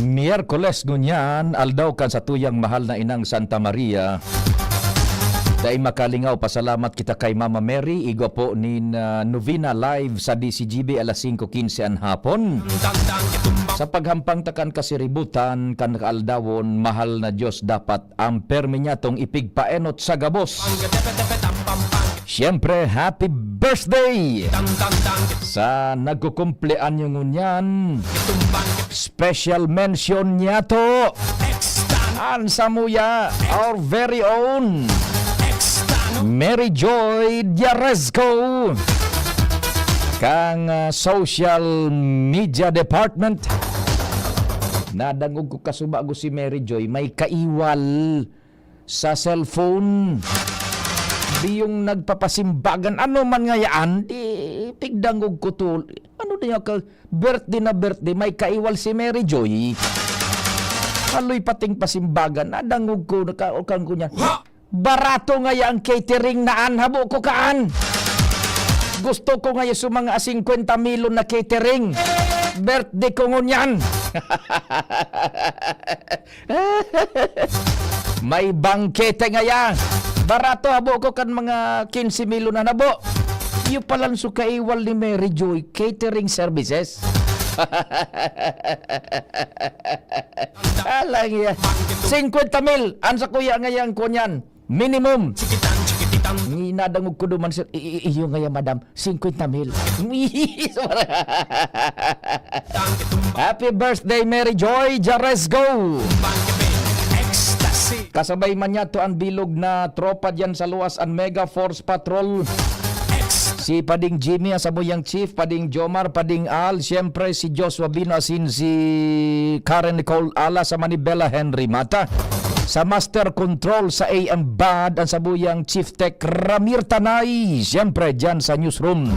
Miyerkules ngunyan, aldaw kan sa tuyang mahal na inang Santa Maria. Dahil makalingaw, pasalamat kita kay Mama Mary. Igwa po ni Novena live sa DCGB alas 5:15 an hapon. Sa paghampang takan kasiributan, kan kaaldawon, mahal na Diyos dapat ang permi niya tong ipigpaenot sa gabos. Siyempre, happy birthday! Sa nagkukumplean yung ngunyan, special mention niya to. An Samuya, our very own Mary Joy Diarezco, kang social media department. Nadangog ko kasubago si Mary Joy, may kaiwal sa cellphone. Di yung nagpapasimbagan, ano man nga yan, di tigdangog ko to. Ano niya ka, birthday na birthday, may kaiwal si Mary Joy. Haloy pating pasimbagan, nadangog ko, nakaukan ko niya. Barato nga ang catering naan, habo ko kaan. Gusto ko nga sa mga 50 milyon na catering. Birthday ko ngunyan. May bangkete nga yan. Barato habo ko kan mga 15 milyon na nabo. Yung palang sukaiwal ni Mary Joy, catering services. Alang yan. 50 mil, ansa kuya ngayon ko niyan. Minimum. Nadangog ko duman sir. Iyo nga madam, 50 mil. Happy birthday Mary Joy Diarezco. Kasabay man niya to ang bilog na tropa dyan sa luwas ang Mega Force Patrol. Si Pading Jimmy, Asabuyang Chief, Pading Jomar, Pading Al, siyempre si Joshua Bino, asin si Karen Nicole Ala, sa Manibela Henry Mata. Sa Master Control sa AM Bad, ang Sabuyang Chief Tech Ramir Tanay, siyempre dyan sa newsroom.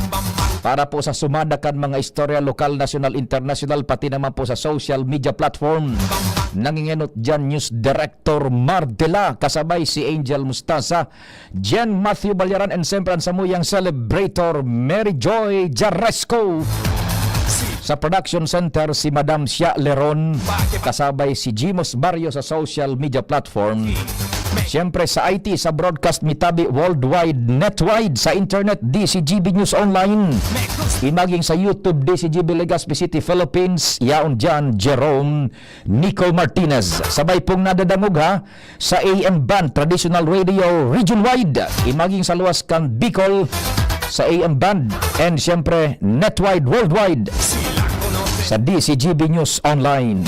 Para po sa sumadakan mga istorya lokal, national, international, pati naman po sa social media platform. Nangingenot dyan News Director Mardela, kasabay si Angel Mustasa, Jen Matthew Balyaran, and siyempre ang Samuyang Celebrator Mary Joy Diarezco. Sa production center si Madam Sia Leron, kasabay si Jimos Barrio sa social media platform. Siyempre sa IT, sa broadcast Mitabi worldwide, netwide, sa internet DCGB News Online. Imaging sa YouTube DCGB Legazpi City, Philippines, yaon dyan Jerome Nico Martinez. Sabay pong nadadangog ha sa AM Band Traditional Radio Region Wide. Imaging sa luwas kan Bicol sa AM Band, and siyempre netwide worldwide sa DCGB News Online.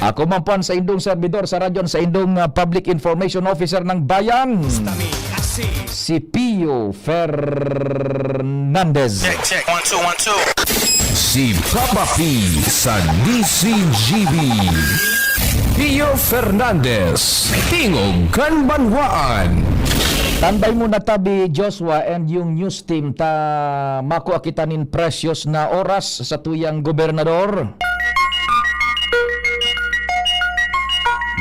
Ako man po sa indong servidor sa radyon, sa indong Public Information Officer ng Bayan, si Pio Fernandez. Check. 1 2 1 2. Si Papa P sa DCGB. Pio Fernandez, Tingog kan Banwaan. Tambay mo na tabi Joshua and yung news team ta makuha kita nin precious na oras sa tuyang gobernador.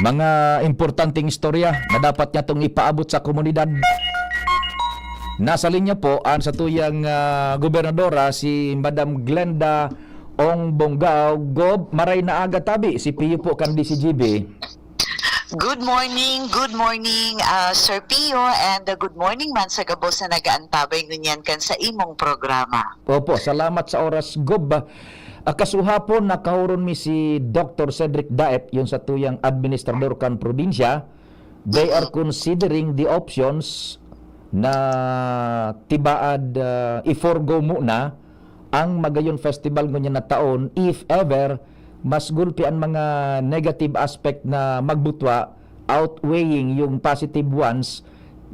Mga importanteng istorya na dapat niya itong ipaabot sa komunidad. Nasa linya po ang sa tuyang gobernadora si Madam Glenda Ong Bonggao. Gob, maray na aga tabi si Pio po kan DCGB. Good morning, Sir Pio, and good morning man sa gabos na nagaantabay ngunyan kan sa imong programa. Opo, salamat sa oras, Gob. Kasuhapon nakahuron mi si Dr. Cedric Daep, yung sa tuyang administrador kan probinsya. They are considering the options na tibaad i-forgo muna ang Magayon Festival ngunyan na taon if ever mas gulpi ang mga negative aspect na magbutwa outweighing yung positive ones,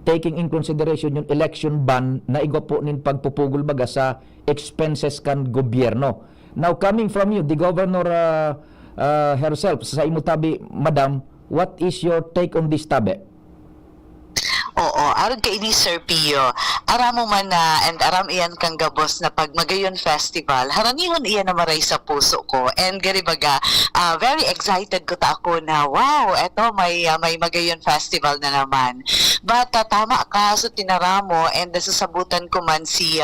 taking in consideration yung election ban na igwa po nin pagpupugol baga sa expenses kan gobyerno. Now coming from you, the governor herself, sa imo tabi, Madam, what is your take on this tabi? Oo, aron kay ni Sir Pio, aram mo man na, and aram iyan kang gabos na pag Magayon Festival, haranihon iyan na maray sa puso ko. And gari baga, very excited ko ta ako na, wow, eto may Magayon Festival na naman. But tama ka, so tinaramo and nasasabutan ko man si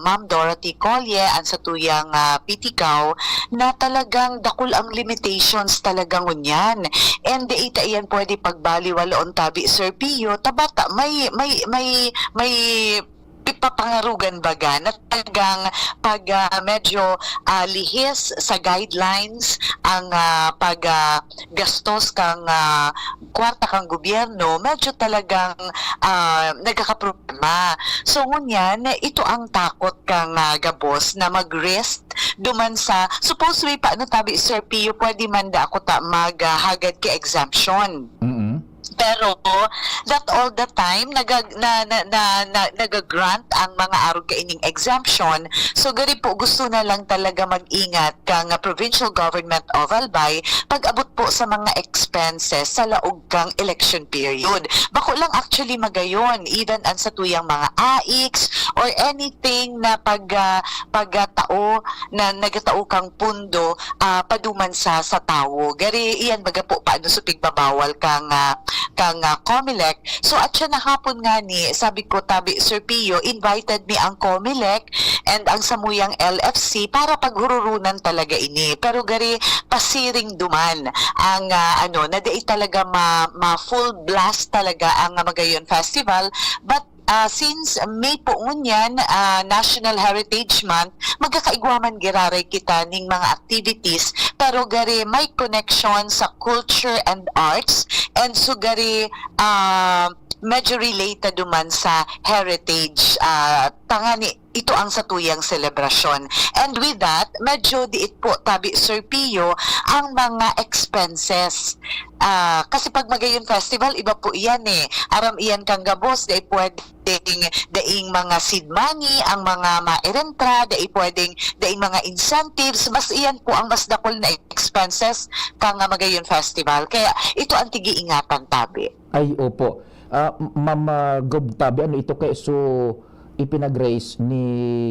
Ma'am Dorothy Collie ang sa tuyang Pitigaw na talagang dakul ang limitations talagang unyan. And di ita iyan pwede pagbaliwaloon tabi Sir Pio, tabata may ipapangarugan baga na talagang pag medyo lihis sa guidelines ang gastos kang kwarta kang gobyerno, medyo talagang nagkakaproblema. So ngunyan, ito ang takot kang gabos na mag-risk duman sa supposedly paano tabi Sir Pio, pwede man da ako maghagad kay exemption. Pero that all the time nagagrant ang mga arog kaining exemption. So gari po gusto na lang talaga mag-ingat kang provincial government of Albay pag abot po sa mga expenses sa laog kang election period. Bako lang actually magayon even ang sa tuyang mga AIX or anything na pagtao na nagatao kang pundo paduman sa tao. Gari iyan baga po paano sa pigbabawal kang COMELEC. So at siya na hapon nga ni, sabi ko tabi Sir Pio, invited me ang COMELEC and ang samuyang LFC para paghururunan talaga ini. Pero gari pasiring duman ang na di talaga full blast talaga ang Magayon Festival, but since May po ngunyan, National Heritage Month, magkakaigwaman giraray kita ning mga activities, pero gari may connection sa culture and arts, and so gari medyo related duman sa heritage. Tangani, ito ang satuyang selebrasyon. And with that, medyo diit po tabi Sir Pio ang mga expenses. Kasi pag Magayon Festival, iba po iyan Aram iyan kang gabos, dahil pwedeng daing mga seed money, ang mga mairentra, daing mga incentives, mas iyan po ang mas dakol na expenses kang Magayon Festival. Kaya ito ang tigi-ingatan tabi. Ay, opo. Ma'am Gob Tabi, ano ito kay so ipinag-raise ni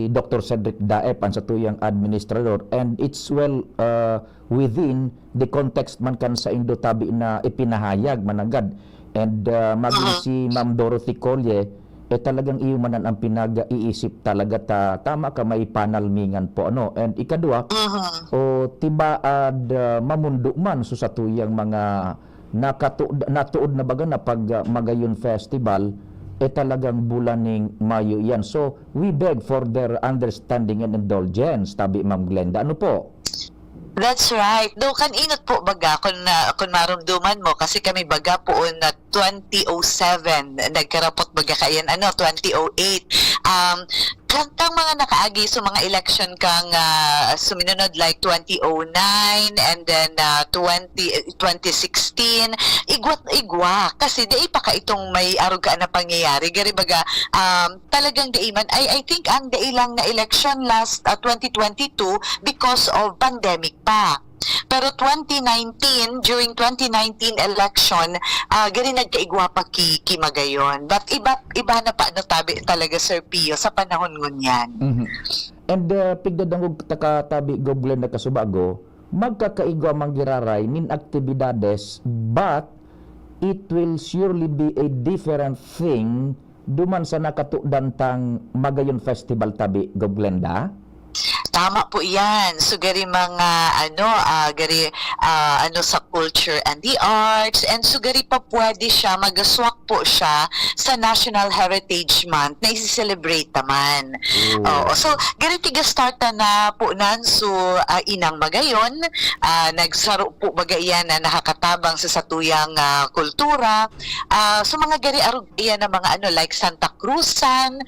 Dr. Cedric Daep ang sa tuyang administrador, and it's well within the context man kan sa Indo Tabi na ipinahayag managad, and maging si Ma'am Dorothy Collie talagang iumanan ang pinag-iisip talaga tama ka may panalmingan po and ikadua o tibaad mamundo man so sa tuyang mga natuod na baga na pag Magayon Festival talagang bulaning Mayo yan. So we beg for their understanding and indulgence, tabi Ma'am Glenda. Ano po? That's right. Do kan inot po baga kung marumduman mo kasi kami baga po na 2007 nagkarapot baga kayan 2008. Kantang mga nakaagi so mga election kang suminunod like 2009 and then 2016 igwa kasi dai pa ka itong may aruga na pangyayari gari baga talagang dai man I think ang dai lang na election last 2022 because of pandemic pa. Pero 2019, during 2019 election, gari nagkaigwa pa ki Magayon. But iba na pa tabi talaga Sir Pio sa panahon ngunyan. And pigdadangog tabi goblen na kasubago, magkakaigwa manggiraray nin aktibidades, but it will surely be a different thing duman sa nakatudantang Magayon Festival tabi Goblenda. Tama po yan. So gari mga sa culture and the arts, and so gari pa pwede siya magaswak po siya sa National Heritage Month na isi-celebrate naman. So gari tiga starta na po nan so inang Magayon, nagsaro po bagayan na nakakatabang sa satuyang kultura. So mga gari arug iyan na mga like Santa Cruzan,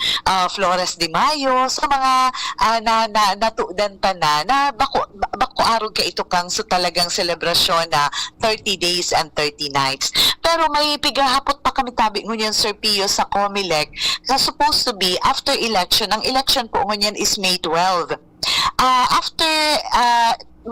Flores de Mayo, sa mga natudan pa na bako arog ka ito kang so talagang selebrasyon na 30 days and 30 nights. Pero may pigahapot pa kami tabi ngunyan Sir Pio sa COMELEC na supposed to be after election. Ang election po ngunyan is May 12. After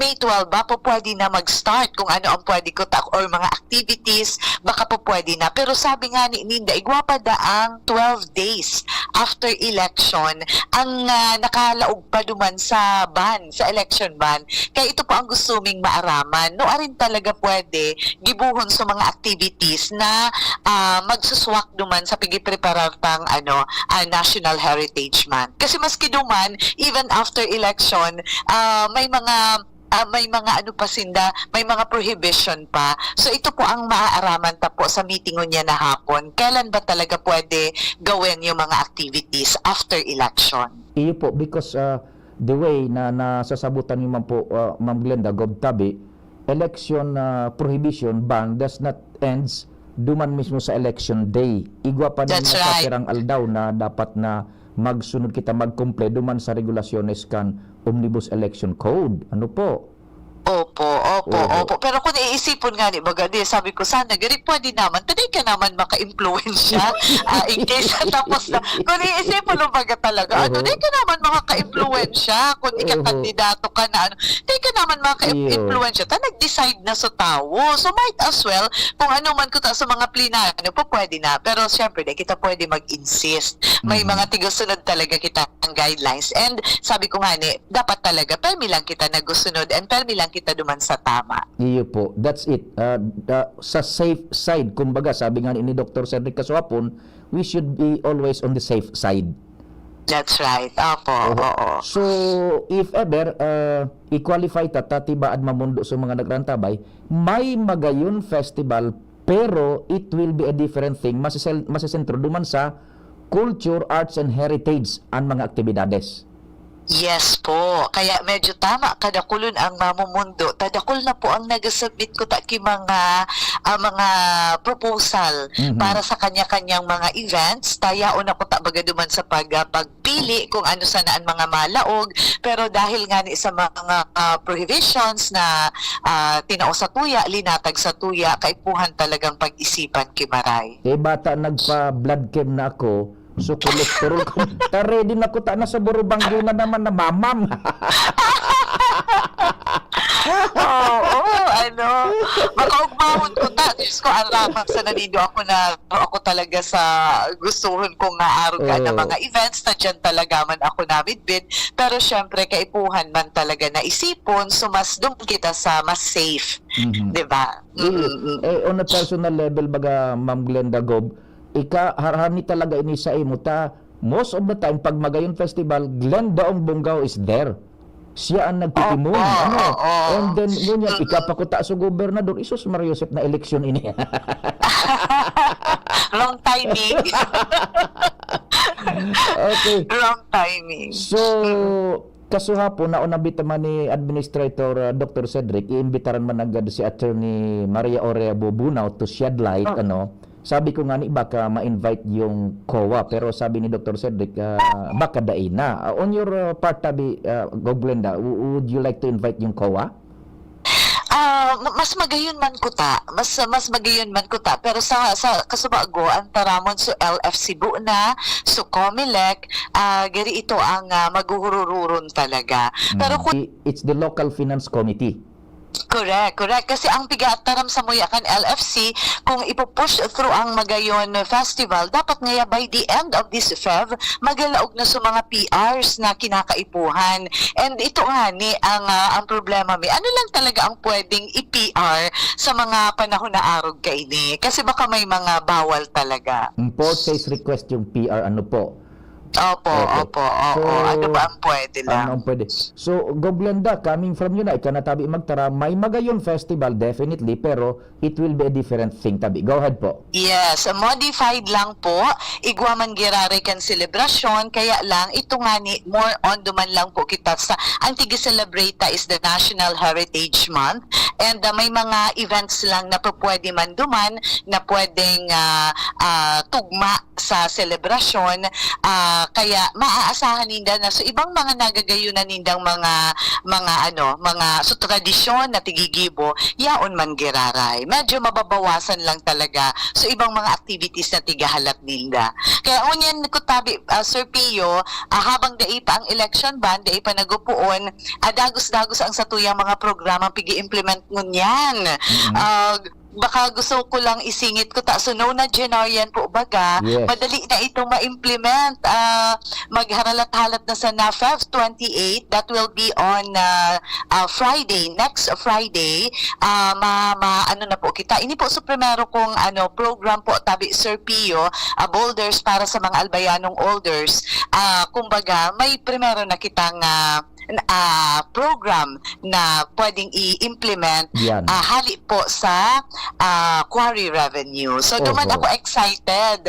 May 12 ba po pwede na mag-start kung ano ang pwede ko or mga activities, baka po pwede na. Pero sabi nga ni Ninda, igwapa da ang 12 days after election ang nakalaog pa duman sa ban, sa election ban. Kaya ito po ang gusto ming maaraman. No, arin talaga pwede gibuhon sa mga activities na magsuswak duman sa pigipreparar pang National Heritage Month. Kasi maski duman, even after election, may mga ano pa sinda, may mga prohibition pa. So ito po ang maaaraman ta po sa meeting niya na hapon. Kailan ba talaga pwede gawin yung mga activities after election? Iyo po, because the way na nasasabutan niyo man po, Ma'am Glenda Gobtabi, election prohibition ban does not ends duman mismo sa election day. Igwa pa That's ng right. nakapirang aldaw na dapat na magsunod kita magkumple duman sa regulasyones kan Omnibus Election Code. Ano po? Opo. Pero kung iisipon nga ni baga, sabi ko sana gari pwede naman, taday ka naman maka-influensya in case tapos na. Kung iisipon mo baga talaga, taday ka naman makaka-influensya kung ikakandidato ka na taday ka naman maka-influensya. Nag-decide na sa tao. So might as well, kung ano man ko sa mga plenaryo, po pwede na. Pero syempre, kita pwede mag-insist. May mga tigasunod talaga kita ang guidelines. And sabi ko nga ni, dapat talaga, permi lang kita nagusunod and permi lang kita duman sa tama. Iyo po, that's it. Sa safe side, kumbaga, sabi nga ni Dr. Cedric Kasuapon, we should be always on the safe side. That's right. Opo. So, if ever, i-qualify tibaan mamundo sa mga nagrantabay, may magayon festival, pero it will be a different thing. Masisentro duman sa culture, arts, and heritage ang mga aktibidades. Yes po. Kaya medyo tama kadakulon ang mamumundo. Tadakul na po ang nagasubmit ko ta ki mga proposal para sa kanya-kanyang mga events. Tayaon ako tabaga duman sa pagpili kung ano sanaan mga malaog. Pero dahil nga ni sa mga prohibitions na tinao sa tuya, linatag sa tuya, kaipuhan talagang pag-isipan kimaray. Bata nagpa-blood chem na ako, so cholesterol ko. Ready na ko na sa burubanggo na naman na mamam. Makaugmahon ko ta. Diyos ko, aramang sa nanido ako talaga sa gustuhon kong maaruga na mga events na dyan talaga man ako nabidbid. Pero syempre, kaipuhan man talaga na isipon, so mas doon kita sa mas safe. Diba? On a personal level, baga, Ma'am Glenda Gob, harhani talaga ini sa imo ta, most of the time pag Magayon Festival, Glenda Ong Bungaw is there. Siya ang nagtitimon. And then yun yan, ikapakuta sa gobernador, Isus Maria Josep na eleksyon ini. Wrong timing. Okay. Wrong timing. So, kasuhapon na unabita man ni Administrator Dr. Cedric, iimbitaran man agad si Attorney Maria Aurea Bobunaw to shed light, Sabi ko nga ni baka ma-invite yung COA, pero sabi ni Dr. Cedric baka dain na. On your part, Tabi, Glenda, would you like to invite yung COA? Mas magayon man ko ta. Mas magayon man ko ta. Pero sa kasubago, ang taramon so LFC bu na, so COMELEC, gari ito ang maguhururon talaga. Pero It's the local finance committee. Correct. Kasi ang piga-taram sa Muyakan LFC, kung ipupush through ang Magayon Festival, dapat ngaya by the end of this Feb, magalaog na sa mga PRs na kinakaipuhan. And ito nga ni, ang problema mi, ano lang talaga ang pwedeng i-PR sa mga panahon na arog kaini? Kasi baka may mga bawal talaga. Purchase request yung PR, ano po? Opo. So, ano ba ang pwede lang? Ang pwede. So, Glenda, coming from you na, ikanatabi magtara, may Magayon Festival, definitely, pero it will be a different thing, Tabi. Go ahead po. Yes, modified lang po. Igwaman girare kan selebrasyon, kaya lang, ito nga ni, more on duman lang po kita sa, ang tigi-celebrate is the National Heritage Month, And may mga events lang na pwede man duman na pwedeng tugma sa selebrasyon, kaya maaasahan ninda na so ibang mga nagagayunan nindang mga so tradisyon na tigigibo yaon man giraray, medyo mababawasan lang talaga so ibang mga activities na tigahalat ninda. Kaya unyan ko tabi, Sir Pio, habang dai pa ang election ban, dai pa nagupuon, dagos-dagos ang satuyang mga programa pigi-implement ngunyan. Baka gusto ko lang isingit ko so no na Janarian po baga, Yes. madali na ito ma-implement. Magharalat-halat na sa Feb 28, that will be on Friday, next Friday. Ano na po kita. Ini po sa primero kong program po tabi Sir Pio, boulders para sa mga albayanong elders. Kumbaga may primero na kitang program na pwedeng i-implement Yan. hali po sa quarry revenue. So duman Oho. ako excited.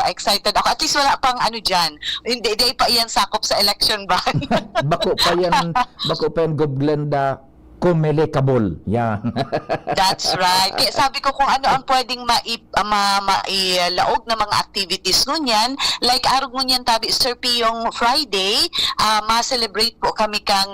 Excited ako. At least wala pang dyan. Hindi pa iyan sakop sa election ban. Bako pa yan Gob Glenda kumelikabol. Yan. That's right. Kaya sabi ko kung ano ang pwedeng mailaog na mga activities ngunyan. Like arog ngunyan tabi Sir P yung Friday, ma-celebrate po kami kang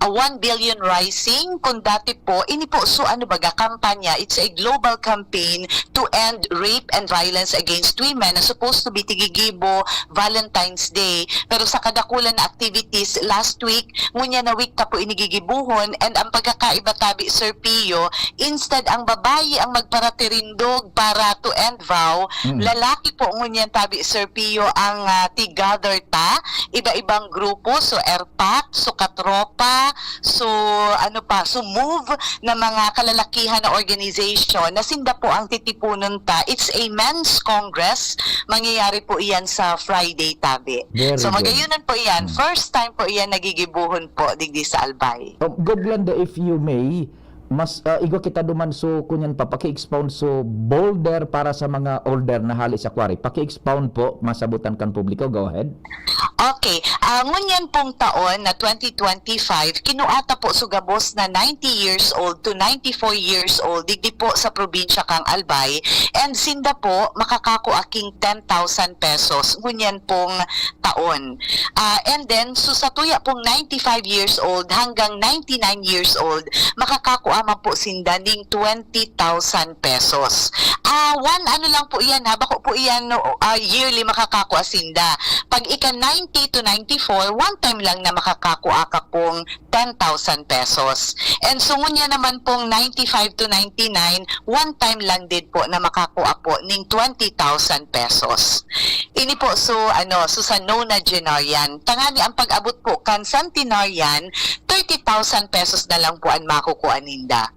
1 billion rising. Kung dati po, ini po so kampanya. It's a global campaign to end rape and violence against women na supposed to be tigigibo Valentine's Day. Pero sa kadakulan na activities last week, ngunyan na week ta po inigigibuhon, and ang pagkakaiba tabi Sir Pio, instead ang babae ang magparatirindog para to end vow, lalaki po ngunyan tabi Sir Pio ang tigather ta, iba-ibang grupo, so ERPAC, so Katropa, so so MOVE na mga kalalakihan na organization na sinda po ang titipunon ta. It's a men's congress, mangyayari po iyan sa Friday tabi. Very So good. magayunan po iyan, first time po iyan nagigibuhon po digdi sa Albay. Gob Glenda, if you may, mas igo kita duman so kunyan pa paki-expound so boulder para sa mga older na hali sa quarry. Paki-expound po, masabutan kan publiko. Go ahead. Okay, ngunyan pong taon na 2025, kinuata po sugabos na 90 years old to 94 years old digdi po sa probinsya kang Albay, and sinda po makakako aking 10,000 pesos ngunyan pong taon. And then so sa tuya pong 95 years old hanggang 99 years old, makakako ama po sinda ning 20,000 pesos. One lang po iyan bako po iyan yearly makakako asinda. Pag ika 90 to 94, one time lang na makakakuha ka pong 10,000 pesos. And so ngunya naman pong 95 to 99, one time lang din po na makakuha po ning 20,000 pesos. Ini po so sa nona Janarian. Tangani ang pag-abot po kan centenarian, 30,000 pesos na lang po ang makukuha ninda.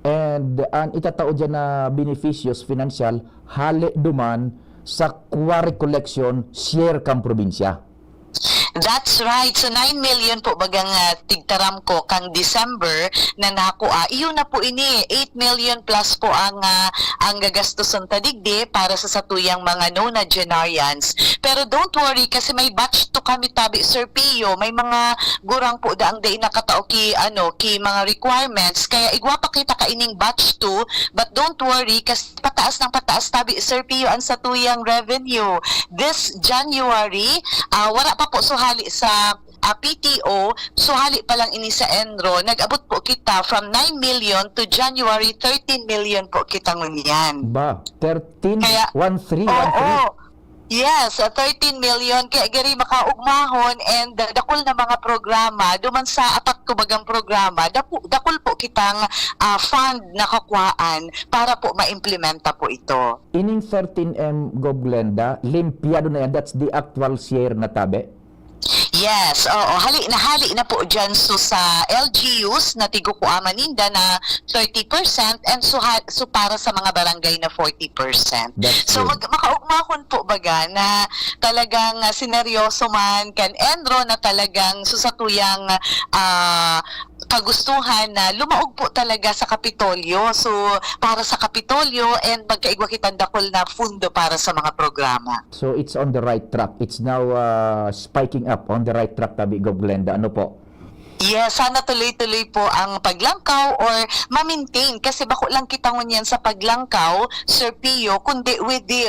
And ang itatao dyan na beneficios financial, hali duman sa quarry collection, share kang probinsya. That's right. So 9 million po bagang tigtaram ko kang December na nakuha. Iyon na po ini 8 million plus po ang gagastuson tadigdi para sa satuyang mga nona Janarians. Pero don't worry kasi may batch to kami tabi Sir Pio. May mga gurang po daang day nakatao ki mga requirements. Kaya igwa pa kita ka ining batch 2, but don't worry kasi pataas ng pataas tabi Sir Pio ang satuyang revenue. This January, wala pa po suhali sa PTO, suhali pa lang ini sa Enro, nag-abot po kita from 9 million to January 13 million po kita ngunyan. Ba, 13, Kaya, 13. Yes, 13 million. Kaya gari makaugmahon and dakol na mga programa, duman sa apat kubagang programa, dakol po kitang fund na kakuhaan para po ma-implementa po ito. Ining 13M Gob Glenda, limpiado na yan, that's the actual share na tabi. Yes, hali na po dyan so sa LGUs na tigo ko amaninda na 30% and so para sa mga barangay na 40%. That's So good. makaugmahon po baga na talagang sineryoso man kan Enro na talagang susatuyang kagustuhan na lumaog po talaga sa Kapitolyo. So para sa Kapitolyo and magkaigwa kitang dakol na fundo para sa mga programa. So it's on the right track. It's now spiking up on the right track tabi Gob Glenda. Ano po? Yes, sana tuloy-tuloy po ang paglangkaw or ma-maintain kasi bako lang kita ngunyan sa paglangkaw, Sir Pio, kundi with the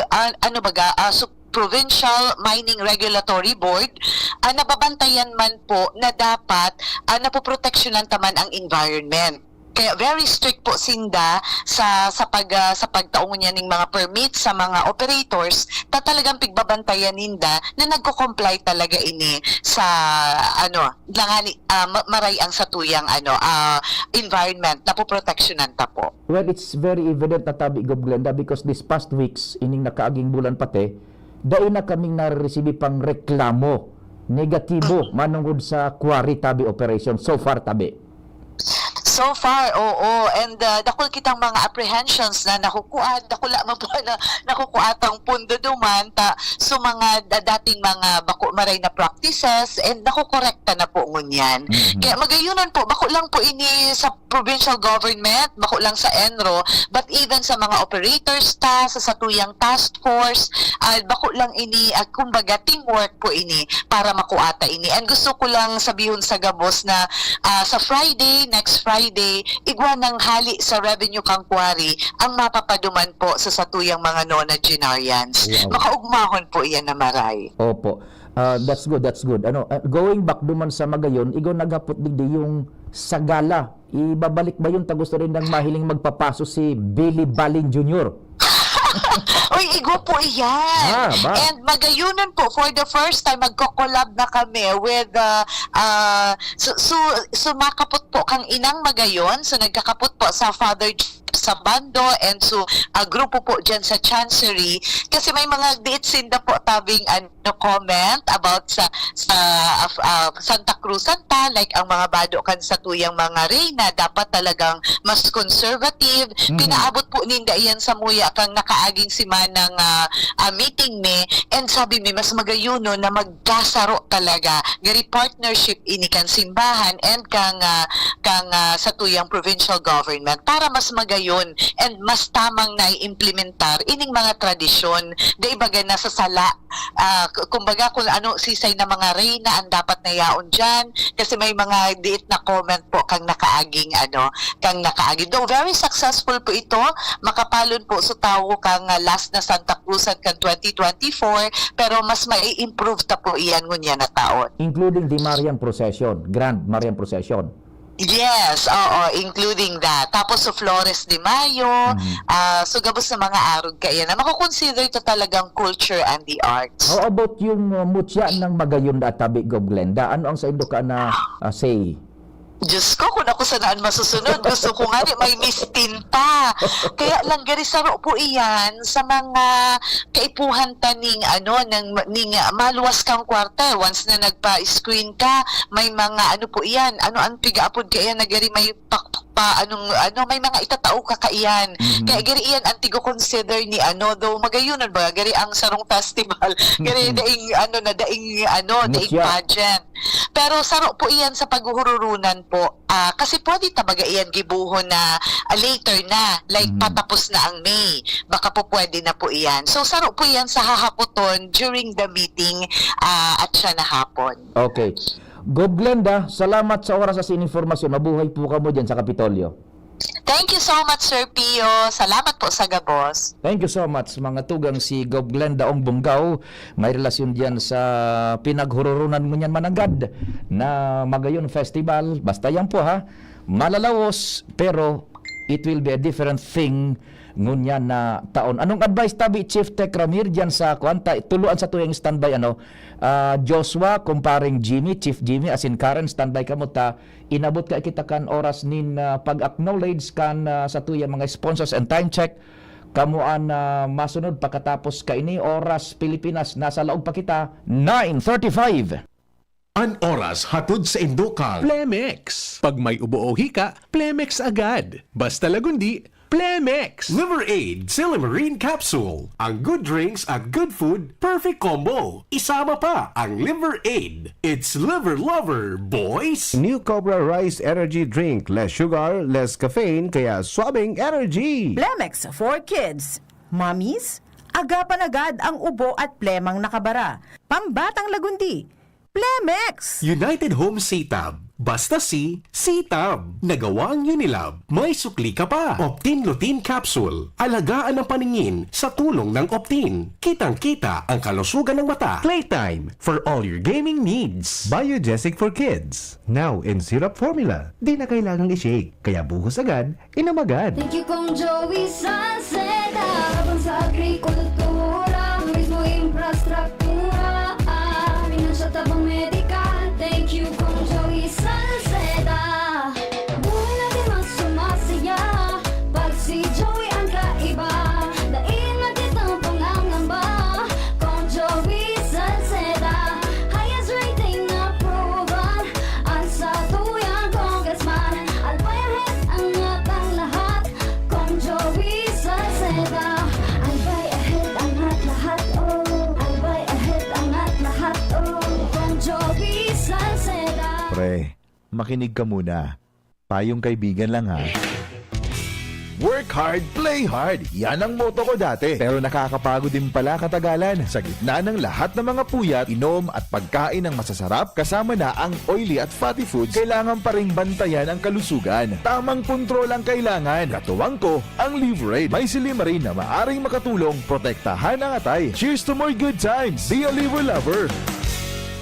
Provincial Mining Regulatory Board, nababantayan man po na dapat napoproteksyonan taman ang environment. Kaya very strict po sinda sa pagtaong niya ng mga permits sa mga operators talagang pigbabantayan ninda na nagko-comply talaga ini sa maray ang satuyang environment na poproteksyonan ta po. Well, it's very evident na tabi, Gob Glenda, because this past weeks, ining nakaaging bulan pati, dahil na kaming nariresibi pang reklamo, negatibo, manungod sa quarry tabi operation. So far, tabi. So far, oo. And dakol kitang mga apprehensions na nakukuat, dakula man po na nakukuatang pundo duman so mga dating mga bako maray na practices and nakukorekta na po ngunyan. Kaya magayunan po, bako lang po ini sa provincial government, bako lang sa ENRO, but even sa mga operators sa satuyang task force, bako lang ini, kumbaga teamwork po ini para makuata ini. And gusto ko lang sabihon sa Gabos na sa Friday, next Friday, igwa ng hali sa revenue kang quarry ang mapapaduman po sa satuyang mga nonagenarians. Wow. Makaugmahon po iyan na maray. Opo. That's good, that's good. Going back duman sa Magayon, igaw nagapot digdi yung Sagala. Ibabalik ba yun? Gusto rin ng mahiling magpapaso si Billy Balin Jr. Uy, igo po iyan. Ba? And magayunan po, for the first time, magko-collab na kami with, sumakapot po kang inang Magayon, so nagkakapot po sa Father sa Bando and so grupo po dyan sa Chancery kasi may mga sinda po tabing comment about sa Santa Cruz Santa, like ang mga bado kan sa tuyang mga reyna dapat talagang mas conservative. Pinaabot po ninda iyan sa muya kang nakaaging simanang meeting me and sabi mi mas magayuno na magkasaro talaga gari partnership ini kan simbahan and kang sa tuyang provincial government para mas magayon and mas tamang na implementar ining mga tradisyon da ibaga na sa sala kumbaga kung ano sisay na mga reyna ang dapat na yaon dyan kasi may mga diit na comment po kang nakaaging though very successful po ito makapalon po sa tawo kang last na Santa Cruz kan 2024 pero mas may improve ta po iyan ngunya na taon Including the Marian Procession, Grand Marian Procession. Yes, oo, including that. Tapos sa Flores de Mayo, so gabos na mga arog kaya na makukonsider ito talagang culture and the arts. How about yung mutya ng Magayon at tabi, Gob Glenda? Ano ang sa Indo ka na say? Diyos ko, kung ako sanaan masusunod, gusto ko nga may mistinta. Kaya lang garisaro po iyan sa mga kaipuhan taning ning maluwas kang kwarta. Once na nagpa-screen ka, may mga po iyan. Ang pigaapod kaya na gari may may mga itatao ka kaiyan. Kaya gari iyan ang tigo consider ni though magayunan ba gari ang sarong festival. Gari daing daing pageant. Pero saro po iyan sa paghuhururunan po. Kasi pwede tabaga iyan gibuhon na later na, like patapos na ang May. Baka po pwede na po iyan. So saro po iyan sa hahapoton during the meeting at siya na hapon. Okay. Gob Glenda, salamat sa oras sa informasyon. Mabuhay po ka mo dyan sa Kapitolyo. Thank you so much, Sir Pio. Salamat po sa Gabos. Thank you so much. Mga tugang si Gob Glenda Ong Bungaw, may relasyon diyan sa pinaghururunan mo niyan mananggad na Magayon Festival. Basta yan po ha. Malalawos, pero it will be a different thing ngunya na taon. Anong advice tabi Chief Tech Ramir diyan sa kwanta tuluan sa tuyang standby Joshua comparing Jimmy, Chief Jimmy as in Karen standby kamo ta inabot ka kita kan oras nin pag-acknowledge kan sa tuyang mga sponsors and time check kamuan masunod pagkatapos ka ini oras Pilipinas nasa laog pa kita 9:35. An oras hatod sa Indokal. Plemex. Pag may ubo o hika, Plemex agad. Basta lagundi, Plemex. Liver Aid Silimarine Capsule. Ang good drinks at good food, perfect combo. Isama pa ang Liver Aid. It's liver lover, boys! New Cobra Rice Energy Drink. Less sugar, less caffeine, kaya swabing energy. Plemex for kids. Mommies, agapan agad ang ubo at plemang nakabara. Pambatang lagundi. Plemex! United Home Setab. Basta Sitab. Nagawang Unilab. May sukli ka pa. Optin Lutein Capsule. Alagaan ang paningin sa tulong ng Optin. Kitang-kita ang kalusugan ng mata. Playtime for all your gaming needs. Biogesic for Kids. Now in syrup formula. Di na kailangang i-shake. Kaya buhos agad, inom agad. Thank you kong Joey Salceda. Habang sa agrikultura, turismo, infrastruktura, finansya, tabang medikal. Thank you kong Joey Salceda. Buhay natin mas sumasaya pag si Joey ang kaiba. Dahil natin ang pangangamba kong Joey Salceda. Highest rating na proven ang sa tuyang congressman. Albayahit angat ang lahat kong Joey Salceda. Albayahit angat lahat, oh. Albayahit angat lahat, oh. Kong Joey Salceda. Pre, makinig ka muna. Payong kaibigan lang ha. Work hard, play hard. Yan ang motto ko dati. Pero nakakapagod din pala katagalan. Sa gitna ng lahat ng mga puyat, inom at pagkain ng masasarap, kasama na ang oily at fatty foods, kailangan pa ring bantayan ang kalusugan. Tamang kontrol ang kailangan. Katuwang ko, ang Liverade. May silimarin na maaring makatulong, protektahan ang atay. Cheers to more good times. Be a liver lover.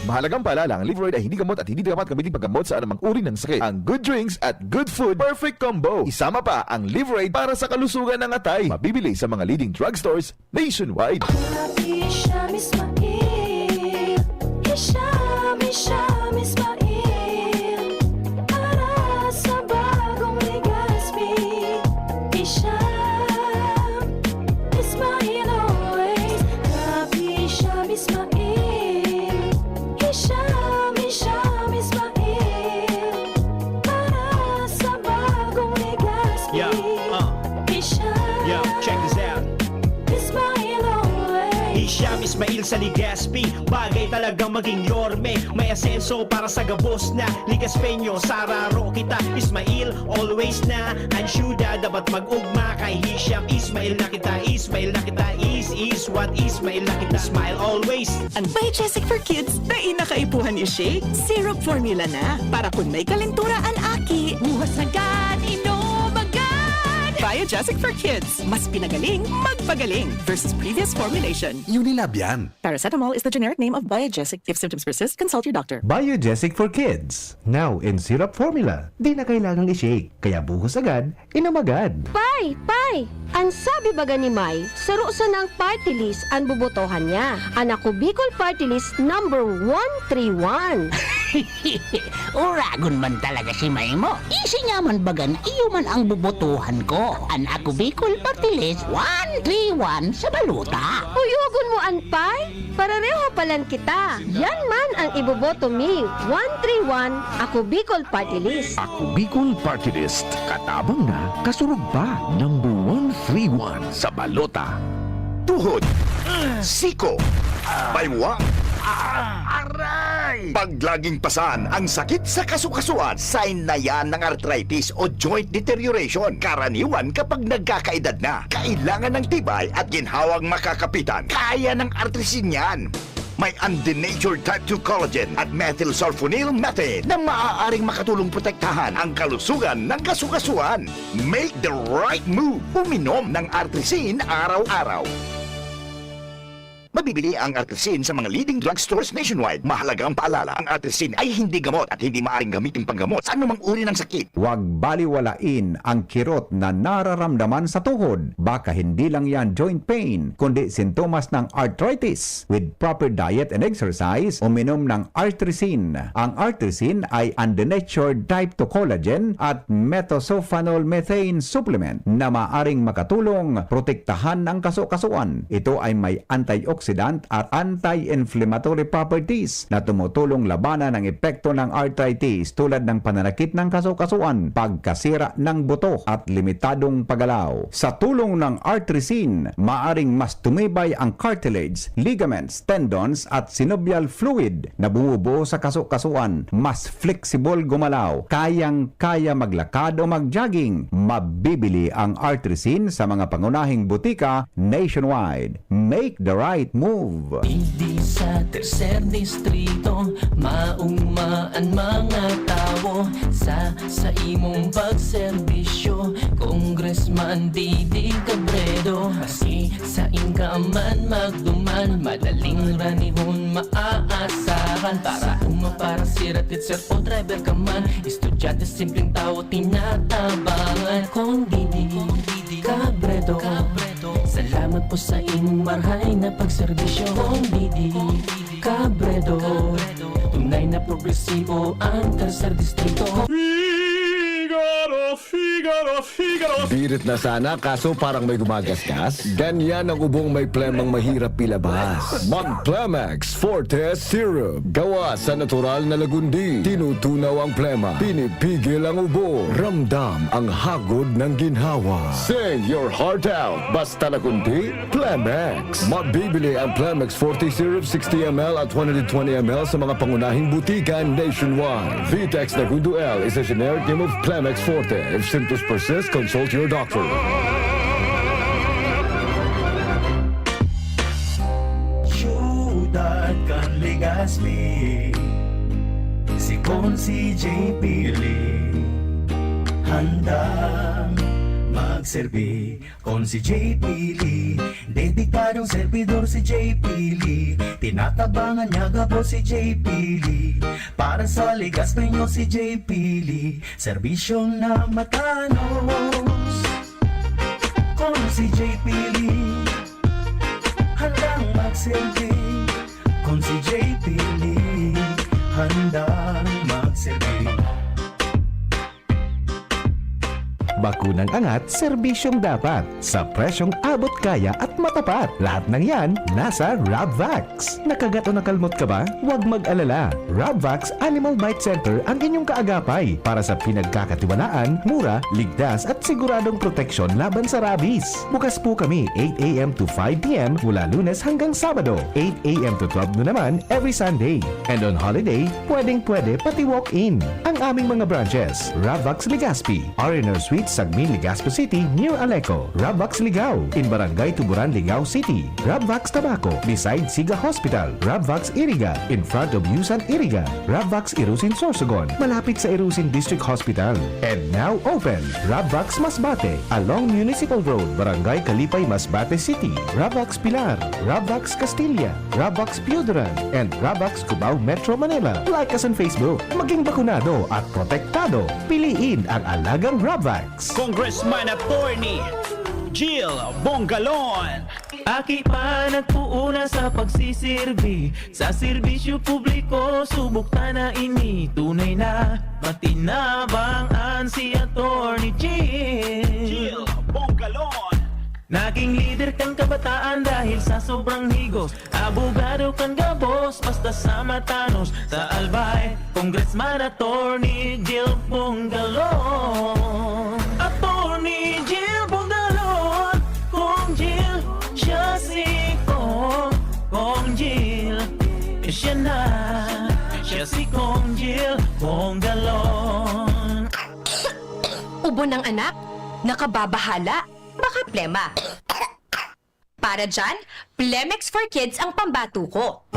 Mahalagang paalala, ang Liverade ay hindi gamot at hindi dapat gamitin paggamot sa anumang uri ng sakit. Ang good drinks at good food, perfect combo. Isama pa ang Liverade para sa kalusugan ng atay. Mabibili sa mga leading drugstores nationwide. Hisham Ismail, Hisham Ismail, para sa bagong Legazpi. Hisham Ismail always, Hisham Ismail. Hisham Ismail, para sa bagong Legazpi. Hisham, check this out. Ismail always. Hisham Ismail sa Legazpi, bagay talagang maging yorme. May asenso para sa gabos na Legazpeño, sararo kita. Ismail, always na ansyuda, dapat mag-ugma kay Hisham Ismail na kita. Ismail na kita, is what Ismail na kita. Smile always. Ang Biogesic for Kids na inakaipuhan i-shake, syrup formula na. Para kung may kalentura ang aki, buhos agad, inom agad. Biogesic for Kids. Mas pinagaling, magpagaling versus previous formulation. Unilab yan. Paracetamol is the generic name of Biogesic. If symptoms persist, consult your doctor. Biogesic for Kids. Now in syrup formula. Di na kailangang i-shake. Kaya buhos agad, inom agad. Pai! Ang sabi baga ni May, sarusa ng party list ang bubotohan niya. Anak ko Bicol Party List number 131. Uragon man talaga si May mo. Isi nga man baga na iyo man ang bubotohan ko. Anak ko Bicol Party List 131 sa baluta. Uyugon mo an Pai? Parareho palan kita. Yan man ang iboboto mi. 131, ako Bicol Party List. Ako Bicol Party List. Katabang na, kasurog pa. Number 131 sa balota. Tuhod, siko, baywa, aray! Pag laging pasan ang sakit sa kasukasuan, sign na yan ng arthritis o joint deterioration. Karaniwan kapag nagkakaedad na, kailangan ng tibay at ginhawang makakapitan. Kaya ng artrisin yan. May undenatured type 2 collagen at methylsulfonyl methane na maaaring makatulong protektahan ang kalusugan ng kasukasuan. Make the right move. Uminom ng artrisin araw-araw. Mabibili ang artrisin sa mga leading drugstores nationwide. Mahalaga ang paalala, ang artrisin ay hindi gamot at hindi maaaring gamitin panggamot sa anumang uri ng sakit. Huwag baliwalain ang kirot na nararamdaman sa tuhod. Baka hindi lang yan joint pain, kundi sintomas ng arthritis. With proper diet and exercise, uminom ng artrisin. Ang artrisin ay undenatured type 2 collagen at methylsulfonyl methane supplement na maaring makatulong protektahan ang kasukasuan. Ito ay may antioxidant at anti-inflammatory properties na tumutulong labanan ang epekto ng arthritis tulad ng pananakit ng kasukasuan, pagkasira ng buto at limitadong paggalaw. Sa tulong ng artrisin, maaring mas tumibay ang cartilage, ligaments, tendons at synovial fluid na bumubuo sa kasukasuan, mas flexible gumalaw, kayang-kaya maglakad o mag-jogging. Mabibili ang artrisin sa mga pangunahing butika nationwide. Make the right move. Hindi sa tercer distrito, maugmaan mga tao sa imong pagserbisyo. Congressman Didi Cabredo, kasi sa inkaman magduman, madaling ranihon maaasahan. Para sirat sir o driver ka man, estudyante simpleng tao tinatabangan. Kung Didi Cabredo, salamat po sa imong marhay na pagserbisyo. Kung Didi Cabredo, tunay na progresibo ang tercer distrito. Birit na sana kaso parang may gumagasgas. Ganyan ang ubong may plemang mahirap ilabas. Mag-Plemex Forte Syrup. Gawa sa natural na lagundi. Tinutunaw ang plema. Pinipigil ang ubo. Ramdam ang hagod ng ginhawa. Sing your heart out. Basta lagundi, Plemex. Mabibili ang Plemex Forte Syrup 60ml at 120ml sa mga pangunahing butika nationwide. Vitex Nagundo L is a generic name of Plemex Forte. If symptoms persist, consult your doctor. Syudad kan Legazpi, si Consi J. Pili, handang magserbi. Consi J. Pili, dedikadong servidor si J. Pili, tinatabangan niya gabo si J. Pili, para sa Legazpi nyo si J. Pili, serbisyong na matanos. Consi J. Pili, handang magserbi. Consi J. Pili, handang magserbi. Bakunang angat, serbisyong dapat. Sa presyong abot kaya at matapat. Lahat ng yan, nasa Rabvax. Nakagat o nakalmot ka ba? Huwag mag-alala. Rabvax Animal Bite Center ang inyong kaagapay para sa pinagkakatiwalaan, mura, ligtas at siguradong proteksyon laban sa rabies. Bukas po kami 8 a.m. to 5 p.m. mula Lunes hanggang Sabado. 8 a.m. to 12 noon naman every Sunday. And on holiday, pwedeng-pwede pati walk-in. Ang aming mga branches, Rabvax Legazpi, R&R Suites Sagmin, Legazpo City, near Aleco. Rabvax Ligao, in Barangay Tuburan, Ligao City. Rabvax Tabaco, beside Siga Hospital. Rabvax Iriga, in front of Yusan Iriga. Rabvax Irusin Sorsogon, malapit sa Irusin District Hospital. And now open, Rabvax Masbate, along Municipal Road, Barangay Kalipay, Masbate City. Rabvax Pilar, Rabvax Castilla, Rabvax Piudaran, and Rabvax Cubao Metro Manila. Like us on Facebook, maging bakunado at protektado. Piliin ang alagang Rabvax. Congressman Attorney Jill Bongalon, aki pa nagpuuna sa pagsisirbi sa serbisyo publiko, subok na ini tunay na matinabangan si Attorney Jill Bongalon. Naging leader kang kabataan dahil sa sobrang higos, abogado kang gabos basta sa matanos. Sa Albay, Congressman Attorney Jill Bongalon. Attorney Jill Bongalon, Kong Jill, siya si Kong Jill, siya si Kong Jill Bongalon. Ubo ng anak? Nakababahala? Baka plema. Para dyan, Plemex for Kids ang pambato ko.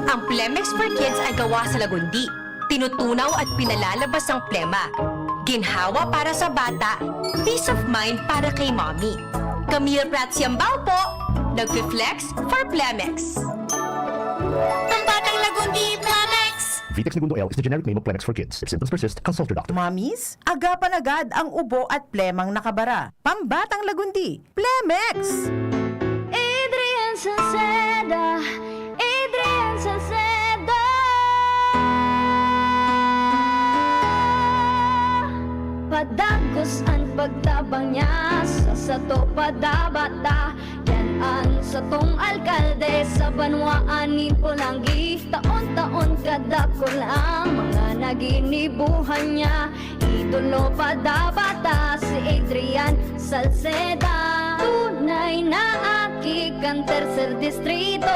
Ang Plemex for Kids ay gawa sa lagundi. Tinutunaw at pinalalabas ang plema. Ginhawa para sa bata, peace of mind para kay mommy. Camille Prats Yambao po, nag-flex for Plemex. Pambatang lagundi, Plemex! Vitex Nagundo L is the generic name of Plemex for kids. If symptoms persist, consult your doctor. Mommies, agapan agad ang ubo at plemang nakabara. Pambatang lagundi, Plemex! Adrian Salceda, Adrian Salceda. Padagos ang pagtabang niya sa sato padabata. Yan ang satong alkalde sa banwaan ni Pulangi. Taon-taon kada ko lang mga naginibuhan niya. Idolo padabata si Adrian Salceda. Tunay na aki kang tercer distrito.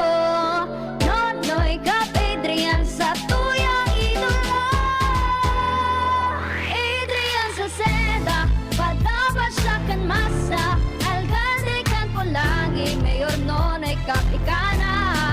Nonoy kap Adrian sa tuyang idolo. Adrian Salceda, padaba siya kan masa. Alcalde kan Pulangi, mayor nonoy kap ikana.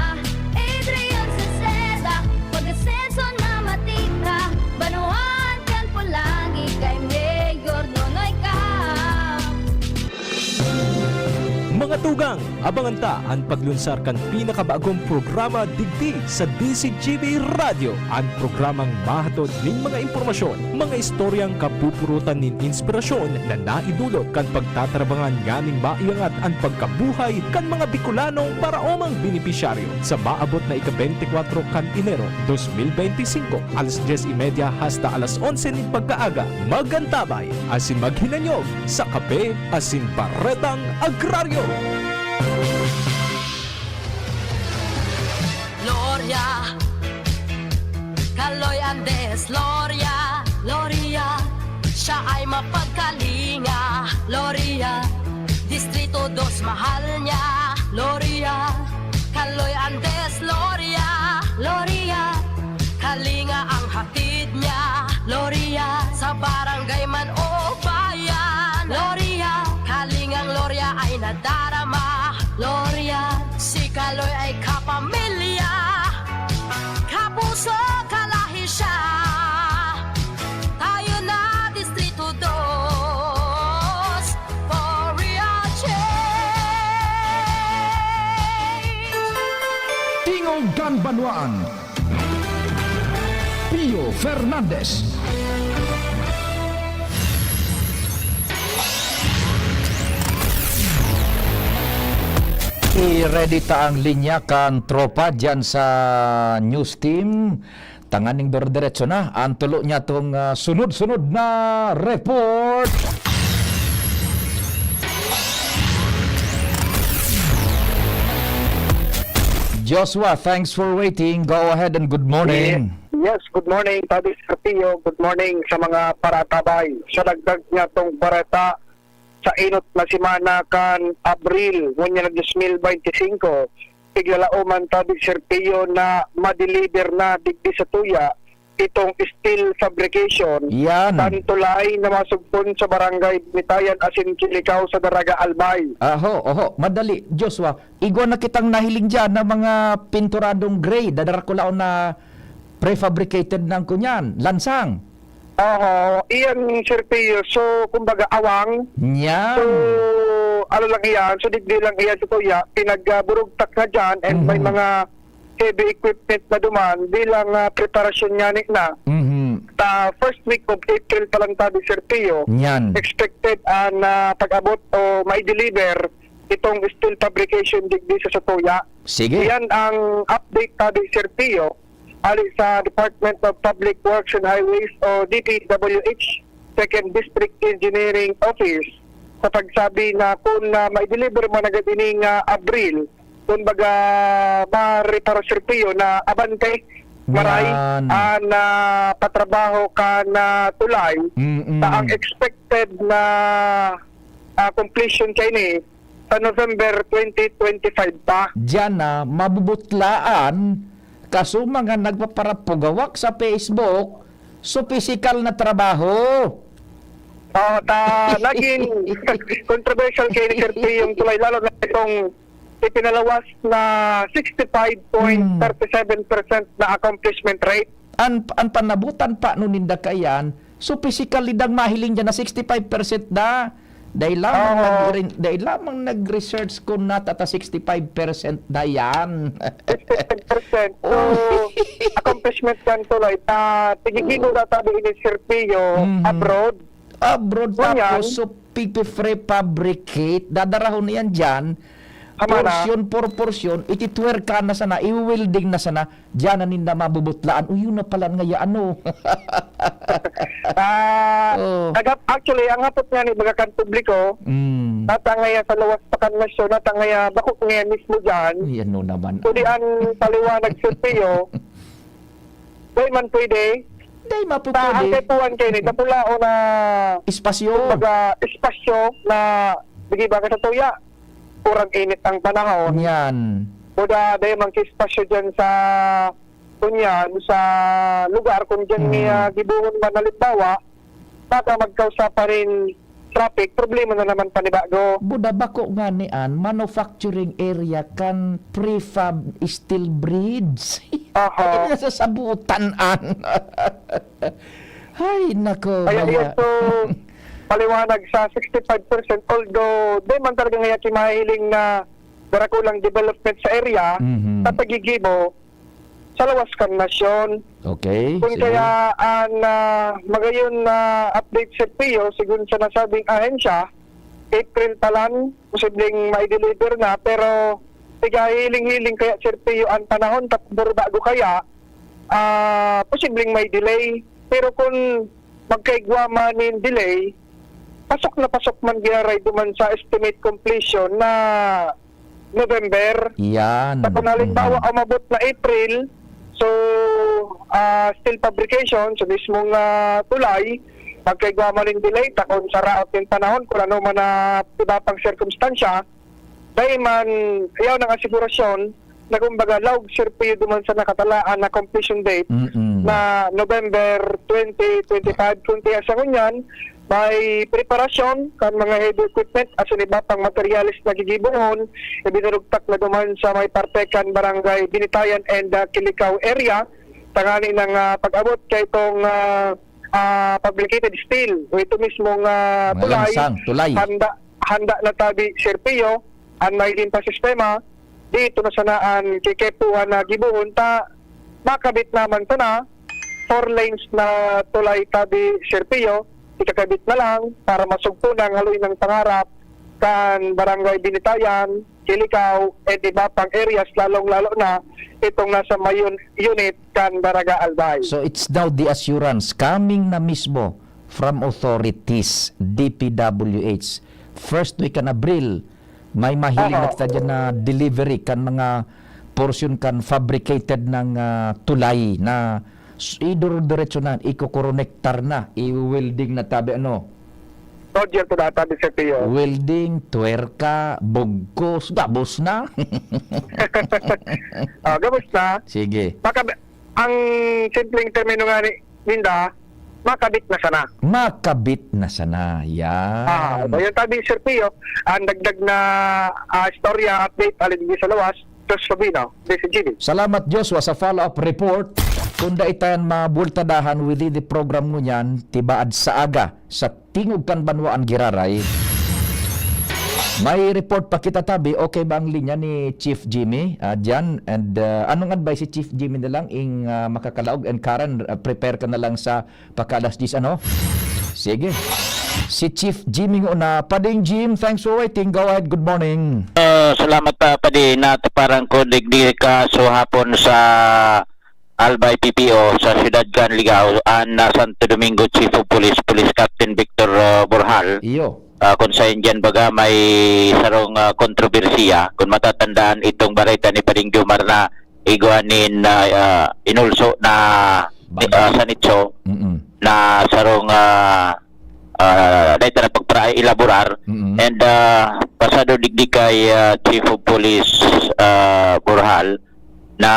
Katugang, abangan ta ang paglunsar kan pinakabagong programa digdi sa DCGV Radio. Ang programang mahatod ning mga impormasyon, mga istoryang kapupurutan nin inspirasyon na naidulot kan pagtatrabangan nganing maiangat ang pagkabuhay kan mga Bicolanong paraomang benepisyaryo sa maabot na ika-24 kan Enero 2025 alas 10:30 hasta alas 11 ning pagkaaga. Magantabay asin maghinanyog sa kape asin baretang agraryo. Gloria, Kaloy Andes, Gloria, Gloria, siya ay mapagkalinga, Gloria, Distrito 2 mahal niya, Gloria, Kaloy Andes, Gloria, Gloria, kalinga ang hatid niya, Gloria, sa barangay man o bayan, Gloria, kalingang Gloria ay nadarama, Gloria, si Kaloy ay kapamilya, kapuso kalahi siya, tayo na Distrito 2, for real change. Tingog Ganbanwaan, Pio Fernandez. I-ready ta ang linya kan tropa dyan sa news team. Tanganing diretso na. Ang tulo niya tong sunod-sunod na report. Joshua, thanks for waiting. Go ahead and good morning. Yes, good morning, Tabi Sarpio. Good morning sa mga paratabay. Sa dagdag niya tong barata sa inot na simana kan Abril, ngunya na 2025, tiglalauman Tabi Sarpio na ma-deliver na digdi sa tuya itong steel fabrication. Yan. Tantulay na masugpon sa barangay Bitayan asin Kilikaw sa Daraga Albay. Oho, madali. Joshua, igwa na kitang nahiling dyan na mga pinturadong gray. Dadara ko lang na prefabricated ng kunyan. Lansang. Iyan Sir Pio. So, kumbaga awang. Yan. So, ano lang iyan. So, digdi lang iyan sa tuya. Pinagburugtak na dyan and may mga heavy equipment na duman bilang preparasyon niya na. First week of April pa lang Tabi Sir Pio. Yan. Expected na pag-abot o may deliver itong steel fabrication digdi sa Satuya. Sige. Yan ang update Tabi Sir Pio ali sa Department of Public Works and Highways o DPWH 2nd District Engineering Office sa pagsabi na kung may deliver man agad ining Abril, kung baga ma-reparo Sir Pio na abante maray na patrabaho ka na tulay ang expected na completion kay ni sa November 2025 pa. Diyan na mabubutlaan kaso mga nagpaparapugawak sa Facebook so physical na trabaho. Naging controversial kay ni Sir Pio yung tulay lalo na itong ipinalawas na 65.37% na accomplishment rate. Ang panabutan pa nun ninda kayan, so physically dang mahiling dyan na 65% na. Dahil lamang nag-research ko na tata 65% na yan. 65%. So, accomplishment yan tuloy. Tigigigo na tabi ni Sir Pio abroad. Abroad tapos so prefabricate. Dadarahon na yan dyan. Portion por portion, ititwer ka na sana, i-welding na sana, dyan na ninda mabubutlaan. Yun na pala nga ano. Actually, ang hapot nga ni mga kan publiko, natangaya sa lawas pa kan nasyo, natangaya bakok nga mismo dyan. Yan no naman. Kung ang paliwanag Sir Pio, doy man pwede, day mapupuli. Ang kepuan kayo ni, tapulao na espasyo. Espasyo na bigay ba ka sa tuya. Kurang init ang panahon. Yan. Kuda dahil mag-espasyo dyan sa kunyan, sa lugar kung dyan niya gibungon man halimbawa, baka magkausa pa rin traffic, problema na naman panibago. Buda bako nga nian, manufacturing area kan prefab steel bridge. Ay, nasasabutan an. Ay, nako. Kaya ito, paliwanag sa 65%, although di man talaga ngayon kimahiling na darakulang development sa area, sa pagigibo, sa lawas kan nasyon. Okay. Kung sige. kaya ang magayon na update sa PIO, siguro sa nasabing ahensya, April pa lang, posibleng may deliver na, pero hiling-hiling kaya Sir PIO ang panahon, tapos bago kaya, posibleng may delay. Pero kung magkaigwa man yung delay, pasok na pasok man giyaray duman sa estimate completion na November. Yan. Tapos halimbawa umabot na April, so still fabrication, so mismong tulay, magkaigwa man yung delay, takon sa raot yung panahon, kung ano man na iba pang circumstansya, dahil man, ayaw ng asigurasyon, na kumbaga, laog Sir PIO duman sa nakatalaan na completion date na November 2025. Kung kaya sa kunyan, may preparasyon kan mga heavy equipment as in iba pang materialis na gigibuhon, ibinurugtak na duman sa may partekan barangay Binitayan and Kilikaw area, tangani ng pag-abot kay itong fabricated steel o ito mismong tulay. Handa na tabi Sir PIO ang may din pa sistema dito na sanaan kikepuhan na gibuhon ta makabit naman to na 4 lanes na tulay tabi Sir PIO, ikakabit na lang para masugpo ng haloy ng pangarap kan barangay Binitayan, Kilikaw, at iba pang areas, lalong-lalo na itong nasa mayon unit kan Baraga Albay. So it's now the assurance coming na mismo from authorities, DPWH. First week kan Abril, may mahiling na kita dyan na delivery kan mga portion kan fabricated ng tulay na iduro-diretso na, iko-connectar na, i-welding na tabi Roger to data di Sir PIO. welding, tuwerka, bugkos, gabos na. Gabos na. Sige. Ang simpleng termino nga ni Linda, makabit na sana. Makabit na sana. Yan. Yung tabi Sir PIO, ang dagdag na istorya update alin sa lawas, Diyos Sabino, DCGD. Salamat Joshua sa follow-up report. Kung daitan mabultadahan within the program mo niyan, tibaad sa aga sa tingog kan banwaan giraray. May report pa kita tabi, okay ba ang linya ni Chief Jimmy dyan? And anong advice si Chief Jimmy na lang ing makakalaog? And Karen, prepare ka na lang sa pagkalas 10, Sige. Si Chief Jimmy una. Pading Jim, thanks for waiting. Go ahead, good morning. Salamat Padi na parang ko digdi ka so hapon sa Albay PPO sa Ciudad Canligao an Santo Domingo Chief of Police Captain Victor Borjal. Iyo. Kung sa Indian baga may sarong kontrobersiya kung matatandaan itong barita ni Pading Jomar na iguanin inulso na sanitso na sarong dahil na pagpraay elaborar and pasado digdi kay Chief of Police Borjal na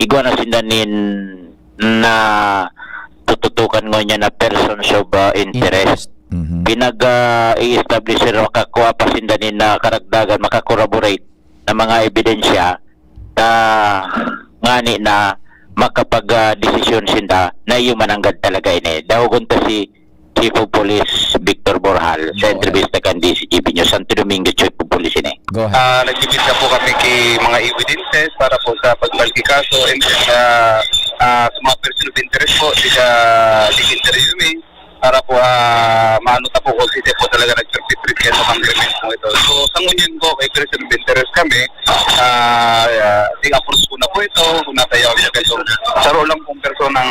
igwa na sindanin na tututukan ngo niya na persons of interest. Pinag-i-establish rin makakuha pa sindanin na karagdagan, makakorroborate na mga ebidensya na ngani na makapag-desisyon sinda na iyo mananggad talaga ini. Dahugon ta si Chief of Police Victor Borjal sa entrevista kan DCGP nyo Santo Domingo Chief of Police ini. Go ahead. Nagbibid na po kami kay mga evidences para po sa pagbalkikaso and sa mga person of interest po di interviewing para po maano ta po kung sino po talaga nag-perpetrate kayo sa krimen po ito. So sa ngunyan po kay person of interest kami approach po na po ito kung natayaw siya kayo saro lang pong person ng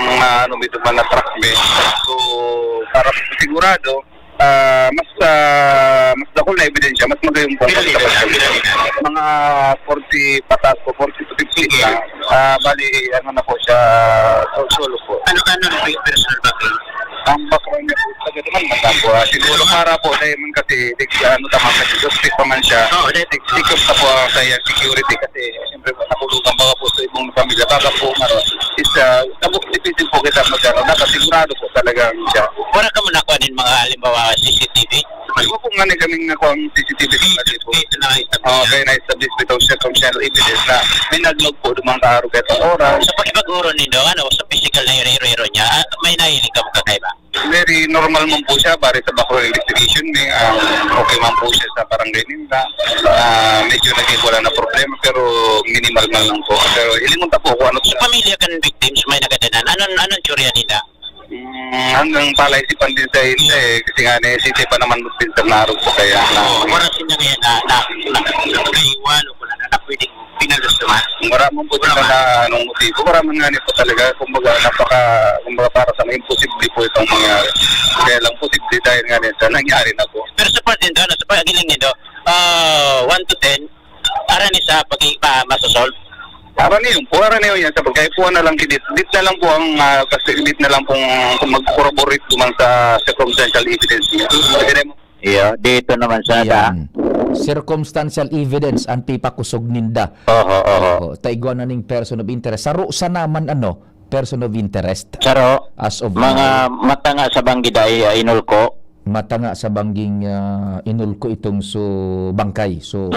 may duman na truck me. So para sigurado mas dakol na ebidensya, mas magayong po mga 40 patas po, 40 to 50 bali na po siya solo po. Ano na yung personal background? Ang background niya po talaga naman matabo. Siguro para po dahil man kasi tamang kasi suspect pa man siya. Sikap na po sa security kasi siyempre nakulugan mga po sa ibang pamilya. Baka po dipinsin po kita magkano. Nakasigurado po talagang siya. Wala ka mo nakuhanin mga halimbawa CCTV? Ano po nga kaming nakuha ang CCTV po. Kaya na-establish itong circumstantial evidence na may naglog po dumang kaaro kahit ang oras. Sa pag-ipag-uro ninyo, sa physical na hero niya, may nahiling ka magkakaiba? very normal man po siya, bari sa Bacoor Electrification okay man po siya sa barangay nila. Medyo naging wala na problema pero minimal man lang po. Pero hilingon ta po kung ano Sa pamilya kan victims may nagadanan. Anong tsurya nila? hanggang palaisipan din sa ila kasi nga naisisi pa naman din sa narog po kaya wala sila ngayon nakaiwan o wala na pwedeng pinalos naman. Maraming po sila na anong motibo. Maraming nga po talaga. Kumbaga para sa mga imposible po itong mangyari. Kaya lang posible dahil nga nito nangyari na po. Pero sa part nito, sa pagiling nito, 1 to 10, para ni sa masasolve? Para niyo yan sa pagkaipuan na lang dit na lang po ang kasi dit na lang pong kung mag-corroborate duman sa circumstantial evidence niya. Iya, dito naman sa circumstantial evidence ang pipakusog ninda. Taigwan na ning person of interest. Saro sa naman person of interest. Saro, as of mga mata nga sa banggida ay inulko. Mata nga sa bangging inulko itong so bangkay. So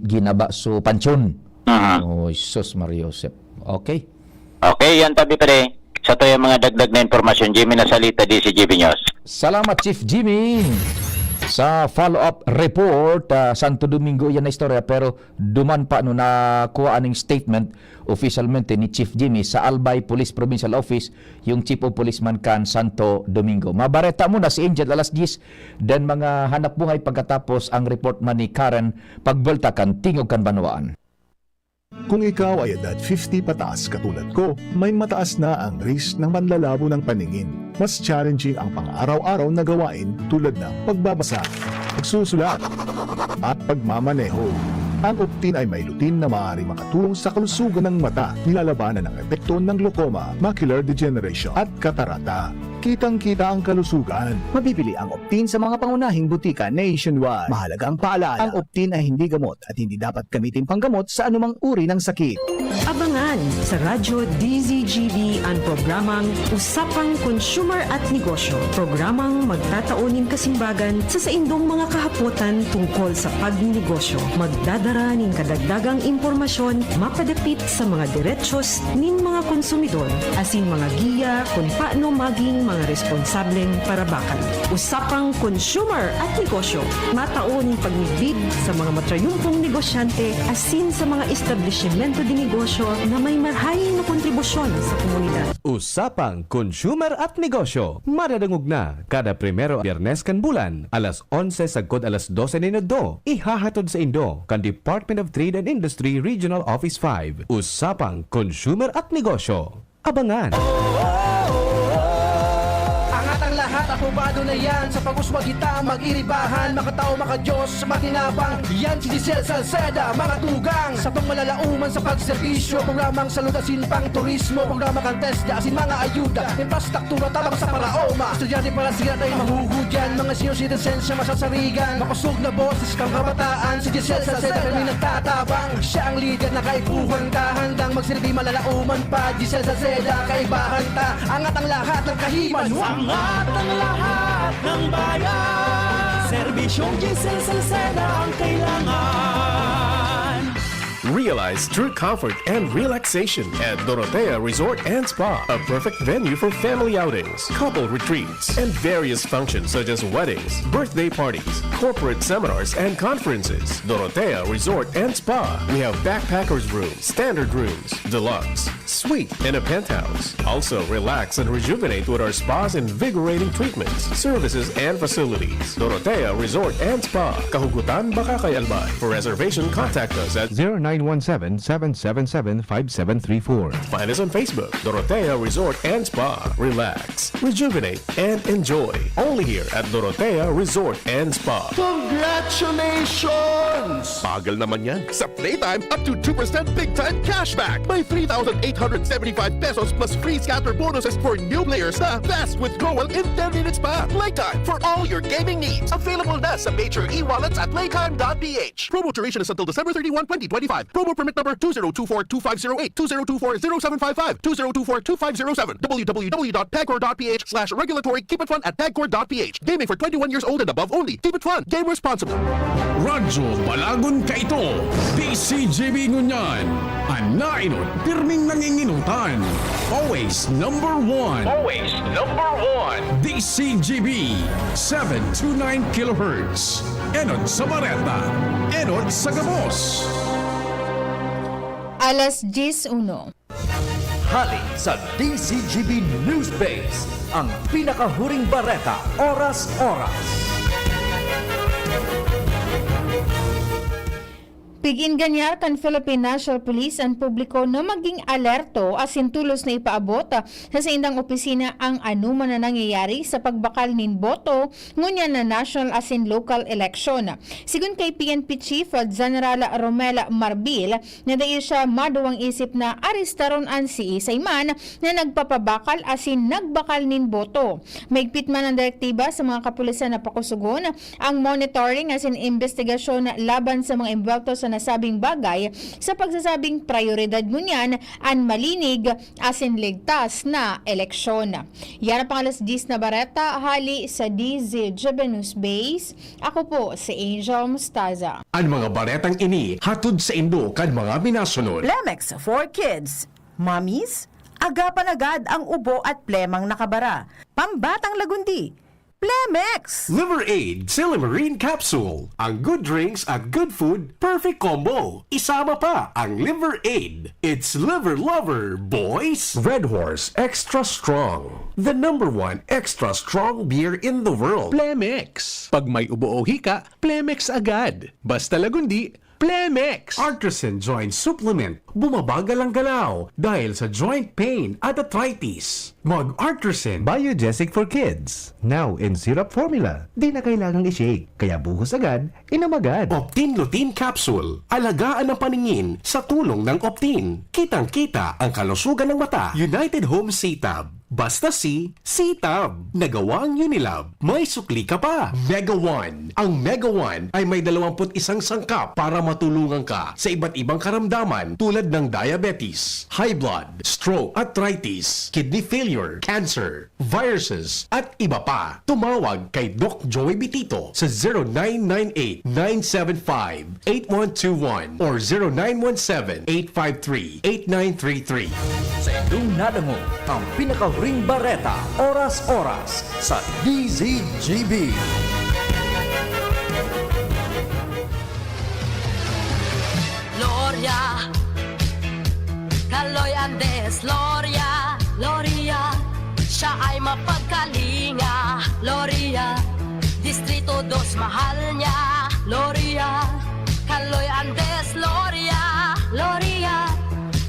ginaba so pansyon. Oh, Jesus Mariosep. Okay. Okay, yan tabi pa rin. Sa to yung mga dagdag na informasyon, Jimmy Nasalita, DCGB News. Salamat, Chief Jimmy. Sa follow-up report, Santo Domingo yan na istorya, pero duman pa nakuha aning statement officialmente ni Chief Jimmy sa Albay Police Provincial Office, yung Chief of Policeman kan Santo Domingo. Mabareta muna si Angel alas 10 dan mga hanap buhay pagkatapos ang report man ni Karen Pagbalta kan Tingog kan Banwaan. Kung ikaw ay edad 50 pataas katulad ko, may mataas na ang risk ng panlalabo ng paningin. Mas challenging ang pang-araw-araw na gawain tulad ng pagbabasa, pagsusulat, at pagmamaneho. Ang Optin ay may lutin na maaari makatulong sa kalusugan ng mata, nilalabanan ng epekto ng glaucoma, macular degeneration at katarata. Kitang-kita ang kalusugan. Mabibili ang Optin sa mga pangunahing butika nationwide. Mahalaga ang paalala. Ang Optin ay hindi gamot at hindi dapat gamitin panggamot sa anumang uri ng sakit. Abangan sa Radyo DZGB ang programang Usapang Consumer at Negosyo. Programang magtataunin kasimbagan sa saindong mga kahapotan tungkol sa pagnegosyo. Magdadara ning kadagdagang impormasyon mapadapit sa mga diretsyon nin mga konsumidor asin mga giya kung paano maging mga responsableng parabakan. Usapang Consumer at Negosyo. Matauning pagnigbid sa mga matrayumpong negosyante asin sa mga establishmento di negosyo na may marhaing na kontribusyon sa komunidad. Usapang Consumer at Negosyo. Madadangog na kada primero Biyernes kan bulan, alas 11 sagkod alas 12 minuto. Ihahatod sa Indo kan Department of Trade and Industry Regional Office 5. Usapang Consumer at Negosyo. Abangan! Ang lahat aprobado na yan sa pag-uswag kita mag-iribahan makatao makadiyos matinabang yan si Giselle Salceda mga tugang sa pangmalalauman sa pagserbisyo programang salutasin pang turismo programa kang test asin mga ayuda infrastruktura tabang sa paraoma estudyante para sila tayo mahuhudyan mga senior citizens siya masasarigan makusog na boses kang kabataan si Giselle Salceda kami nagtatabang siya ang leader na kaipuhan ka handang magsilbi malalauman pa Giselle Salceda kaibahan ta angat ang lahat ng kahiman ang lahat ng bayan. Serbisyong Giselle Salceda ang kailangan. Realize true comfort and relaxation at Dorotea Resort and Spa, a perfect venue for family outings, couple retreats, and various functions such as weddings, birthday parties, corporate seminars, and conferences. Dorotea Resort and Spa. We have backpackers rooms, standard rooms, deluxe, suite, and a penthouse. Also, relax and rejuvenate with our spa's invigorating treatments, services, and facilities. Dorotea Resort and Spa, Kahugutan, Bakakay, Albay. For reservation, contact us at 0917-777-5734. Find us on Facebook, Dorotea Resort and Spa. Relax, rejuvenate, and enjoy. Only here at Dorotea Resort and Spa. Congratulations! Bagal naman yan. Sa Playtime, up to 2% big-time cashback. May 3,875 pesos plus free scatter bonuses for new players na fast withdrawal in 10 minutes pa. Playtime for all your gaming needs. Available na sa major e-wallets at playtime.ph. Promo duration is until December 31, 2025. Promo permit number 2024-2508, 2024-0755, 2024-2507, www.pagcor.ph/regulatory. Keep it fun at pagcor.ph. Gaming for 21 years old and above only. Keep it fun. Game responsibly. Radyo Balagon Kaito, DCGB Ngunyan, Anainot, pirming nanginginutan. Always number one. Always number one. DCGB, 729 kHz. Enod sa Bareta, Enod sa Gabos. Alas 10:01. Hali sa DCGB News Base, ang pinakahuring bareta, oras-oras. Pigin ganyar kan Philippine National Police ang publiko na maging alerto asin tulos na ipaabot sa indang opisina ang anuman na nangyayari sa pagbakal nin boto ngunyan na national asin local election. Sigun kay PNP Chief General Romel Marbil, na dahil siya maduwang isip na aristaron an si Isayman na nagpapabakal asin nagbakal nin boto. Maigpit man ang direktiba sa mga kapulisan na pakusugon ang monitoring asin investigasyon laban sa mga involved sa nasabing bagay sa pagsasabing prioridad ngunyan ang malinig asin ligtas na eleksyon. Yan ang pangalas 10 na bareta, hali sa DZGB News Base. Ako po si Angel Mustaza. Ang mga baretang ini hatod sa Indo kan mga minasunod. Plemex for Kids. Mommies, agapan agad ang ubo at plemang nakabara. Pambatang lagundi. Plemex! Liver Aid Silimarine Capsule. Ang good drinks at good food, perfect combo. Isama pa ang Liver Aid. It's liver lover, boys. Red Horse Extra Strong. The #1 extra strong beer in the world. Plemex. Pag may ubo o hika, Plemex agad. Basta lagundi, Plemex. Artisan Joint Supplement. Bumabagal ang galaw dahil sa joint pain at arthritis. Mag-Artisan. Biogesic for Kids. Now in syrup formula. Di na kailangang i-shake. Kaya buhos agad, inom agad. Optin Lutein Capsule. Alagaan ang paningin sa tulong ng Optin. Kitang-kita ang kalusugan ng mata. United Home C-Tab. Basta C-Tab. Nagawang Unilab. May sukli ka pa. Mega One. Ang Mega One ay may 21 sangkap para matulungan ka sa iba't ibang karamdaman tulad ng diabetes, high blood, stroke, arthritis, kidney failure, cancer, viruses, at iba pa. Tumawag kay Doc Joey Bitito sa 0998-975-8121 or 0917-853-8933. Sa indong nadango, ang pinakahuring bareta, oras-oras sa DZGB. Gloria, Kaloy Andes, Gloria, Gloria, siya ay mapagkalinga, Gloria, Distrito 2 mahal niya, Gloria, Kaloy Andes, Gloria, Gloria,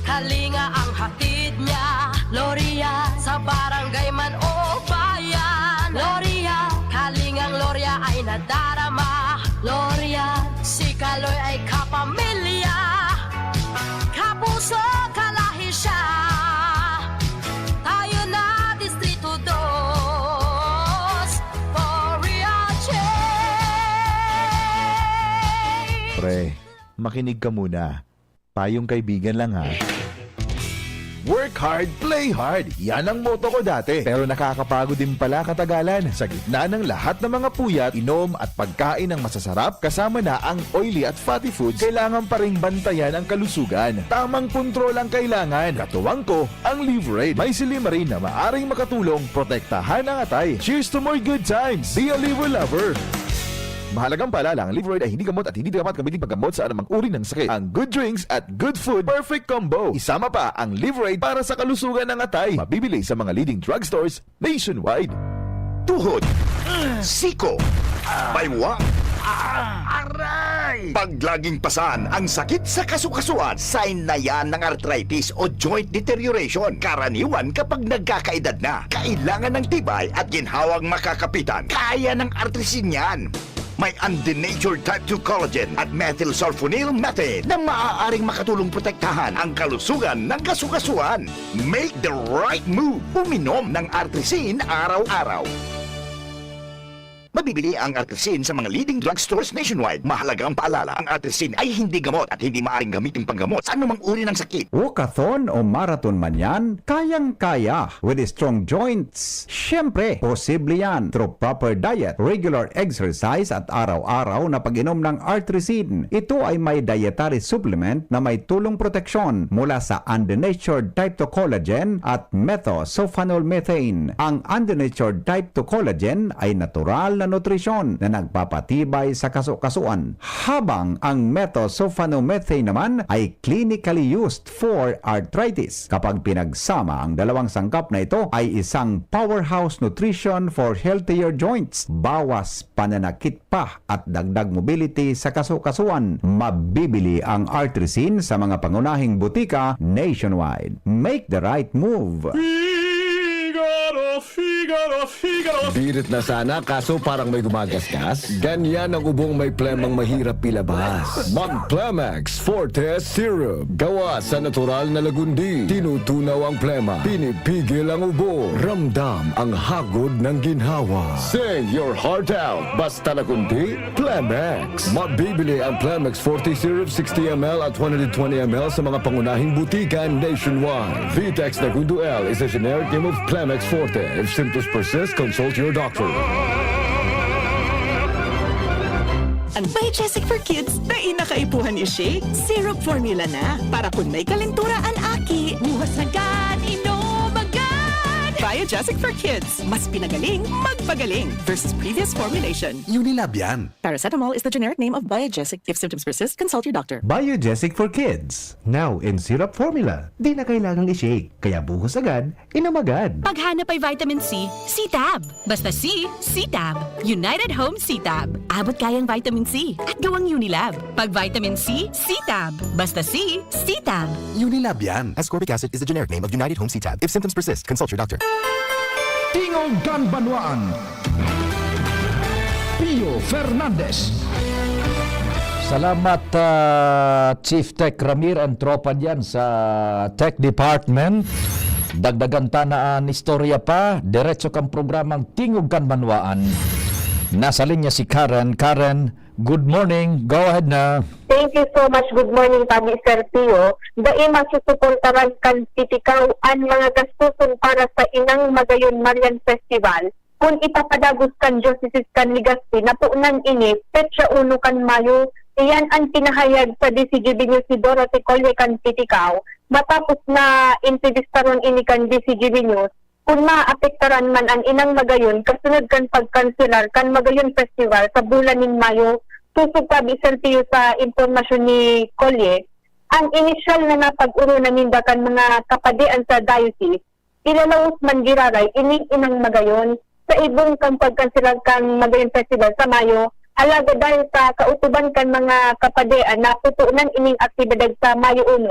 kalinga ang hatid niya, Gloria, sa barangay man o bayan, Gloria, kalingang Gloria ay nadarama, Gloria, si Kaloy ay kapamilya, kapuso kalahi siya, tayo na Distrito 2, for real change. Pre, makinig ka muna. Payong kaibigan lang ha. Work hard, play hard. Yan ang motto ko dati. Pero nakakapagod din pala katagalan. Sa gitna ng lahat ng mga puyat, inom at pagkain ng masasarap, kasama na ang oily at fatty foods, kailangan pa ring bantayan ang kalusugan. Tamang kontrol ang kailangan. Katuwang ko, ang Liver Aid. May silimarin na maaring makatulong, protektahan ang atay. Cheers to more good times. Be a liver lover. Mahalagang paalala, ang Liver Aid ay hindi gamot at hindi dapat gamitin paggamot sa anumang uri ng sakit. Ang good drinks at good food, perfect combo. Isama pa ang Liver Aid para sa kalusugan ng atay. Mabibili sa mga leading drugstores nationwide. Tuhod, siko, baywang, aray! Pag laging pasan ang sakit sa kasukasuan, sign na yan ng arthritis o joint deterioration. Karaniwan kapag nagkakaedad na, kailangan ng tibay at ginhawang makakapitan. Kaya ng artrisin yan. May undenatured type 2 collagen at methylsulfonyl methane na maaaring makatulong protektahan ang kalusugan ng kasukasuan. Make the right move. Uminom ng artrisin araw-araw. Mabibili ang Artesin sa mga leading drugstores nationwide. Mahalaga ang paalala, ang Artesin ay hindi gamot at hindi maaaring gamitin panggamot sa anumang uri ng sakit. Walkathon o marathon man yan, kayang-kaya with strong joints. Siyempre, posible yan through proper diet, regular exercise at araw-araw na pag-inom ng Artesin. Ito ay may dietary supplement na may tulong proteksyon mula sa undenatured type 2 collagen at methylsulfonylmethane. Ang undenatured type 2 collagen ay natural na nutrisyon na nagpapatibay sa kaso-kasuan, habang ang methylsulfonylmethane naman ay clinically used for arthritis. Kapag pinagsama ang dalawang sangkap na ito ay isang powerhouse nutrition for healthier joints, bawas pananakit pa at dagdag mobility sa kaso-kasuan. Mabibili ang Artesin sa mga pangunahing butika nationwide. Make the right move. Birit na sana kaso parang may gumagasgas. Ganyan ang ubong may plemang mahirap ilabas. Mag-Plemex Forte Syrup. Gawa sa natural na lagundi. Tinutunaw ang plema. Pinipigil ang ubo. Ramdam ang hagod ng ginhawa. Sing your heart out. Basta lagundi, Plemex. Mabibili ang Plemex Forte Syrup 60 ml at 120 ml sa mga pangunahing butika nationwide. Vitex Nagundo L is a generic name of Plemex Forte. If symptoms persist, consult your doctor. Ang Biogesic for Kids na inakaipuhan ni Shake, syrup formula na. Para kung may kalentura ang aki, buhas agad, inom agad. Biogesic for Kids, mas pinagaling, magpagaling versus previous formulation. Unilab yan. Paracetamol is the generic name of Biogesic. If symptoms persist, consult your doctor. Biogesic for Kids. Now in syrup formula. Di na kailangang i-shake. Kaya buhos agad, inom agad. Paghanap ay vitamin C, C-Tab. Basta C, C-Tab. United Home C-Tab. Abot kayang vitamin C at gawang Unilab. Pag vitamin C, C-Tab. Basta C, C-Tab. Unilab yan. Ascorbic acid is the generic name of United Home C-Tab. If symptoms persist, consult your doctor. Tingog Ganbanwaan. Pio Fernandez. Salamat Chief Tech Ramir ang tropa diyan sa Tech Department. Dagdagan tanaan istorya pa, diretso kang programang Tingog Ganbanwaan. Nasa linya si Karen. Karen, good morning. Go ahead na. Thank you so much. Good morning, Tabi Sir Pio. Dai masusuportaran kan titikaw ang mga gastuson para sa Inang Magayon Marian Festival. Kung ipapadagos kan Diocese kan Legazpi na puunan ini, petsa 1 kan Mayo, iyan ang pinahayag sa DCGB News si Dorothy Colye kan titikaw. Matapos na intervistaron ini kan DCGB News, kung maapektaran man ang Inang Magayon, kasunod kan pagkanselar kan Magayon Festival sa bulan ng Mayo, tusog pa bisertiyo sa impormasyon ni Colye, ang inisyal na napag-uro na nindakan mga kapadian sa diocese, ilalaos man giraray ining Inang Magayon sa ibong kang pagkanselar kan Magayon Festival sa Mayo, alaga dahil sa kautuban kan mga kapadian na putuunan ining aktibidad sa Mayo 1,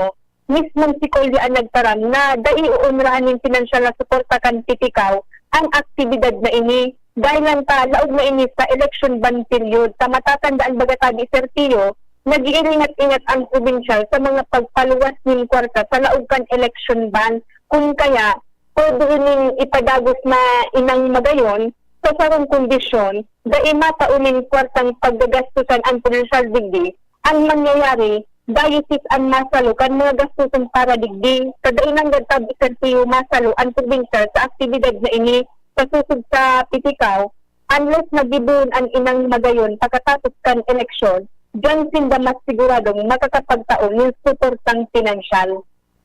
mismong si Colye ang nagtaram na dai uunrahan ng pinansyal na suporta kan titikaw ang aktibidad na ini dahil lang laog na ini sa election ban period sa matatandaan bagatabi Sir Pio, nag-iingat-ingat ang probinsyal sa mga pagpaluwas ng kwarta sa laog kan election ban, kung kaya pwede rin ipadagos na Inang Magayon sa sarong kondisyon dahil mataunin kwartang paggagastusan ang provincial digdi, ang mangyayari diocese ang masalo kan mga gastusan para digdi sa dainang gadtab isertiyo masalo ang probinsya sa aktibidad na ini sa susod sa pitikaw unless nagibun ang Inang Magayon pagkatapos kan eleksyon, dyan sinda mas siguradong makakapagtaon ng suportang pinansyal.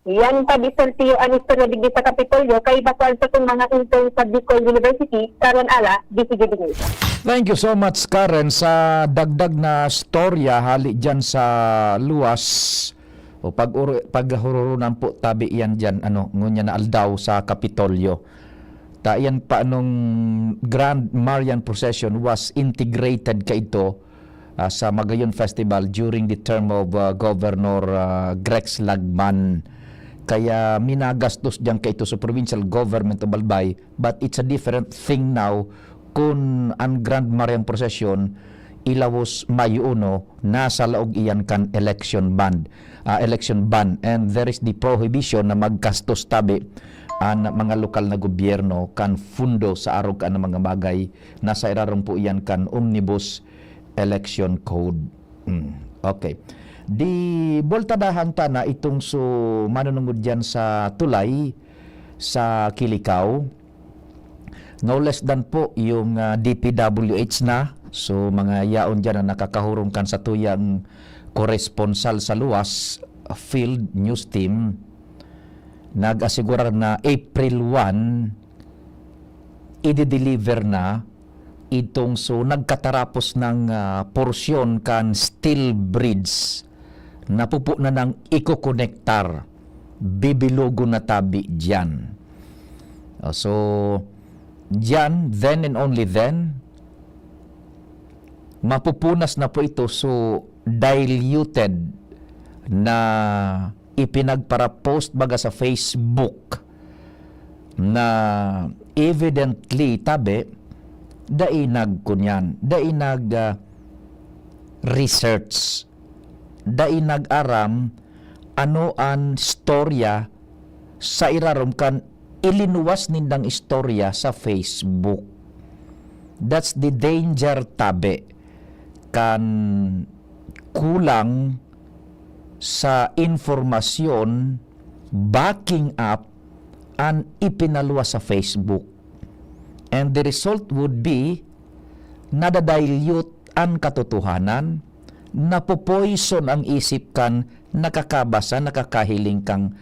Yan pa bisertiyo ang istorya digdi sa Kapitolyo kay bakuan sa itong mga intern sa Bicol University, Karon Ala, DCGB News. Thank you so much, Karen, sa dagdag na storya hali dyan sa luwas o paghurunan po tabi yan dyan ngunya na aldaw sa Kapitolyo. Yan pa anong Grand Marian Procession was integrated ka ito sa Magayon Festival during the term of Governor Grex Lagman. Kaya minagastos dyan ka ito sa provincial government of Albay, but it's a different thing now kung ang Grand Marian Procession ilawos Mayo 1 nasa laog iyan kan election ban, and there is the prohibition na magkastos tabi ang mga lokal na gobyerno kan fundo sa arog kan mga bagay nasa irarong po iyan kan omnibus election code. Okay. Di boltadahan ta na itong so manunungod dyan sa tulay sa Kilikaw. No less than po yung DPWH na. So mga yaon dyan na nakakahurong kan sa tuyang koresponsal sa luwas field news team nag-asigurar na April 1 i-deliver na itong so nagkatarapos ng porsyon kan steel bridge na pupo na ng iko-connectar bibilogo na tabi dyan. So dyan, then and only then mapupunas na po ito so diluted na ipinagpara-post baga sa Facebook na evidently tabi dainag kunyan, dainag research, dainag aram ano an storya sa irarom kan ilinuwas nindang istorya sa Facebook. That's the danger tabi kan kulang sa informasyon backing up an ipinaluwas sa Facebook. And the result would be nadadilute ang katotohanan, napopoison ang isip kan nakakabasa, nakakahiling kang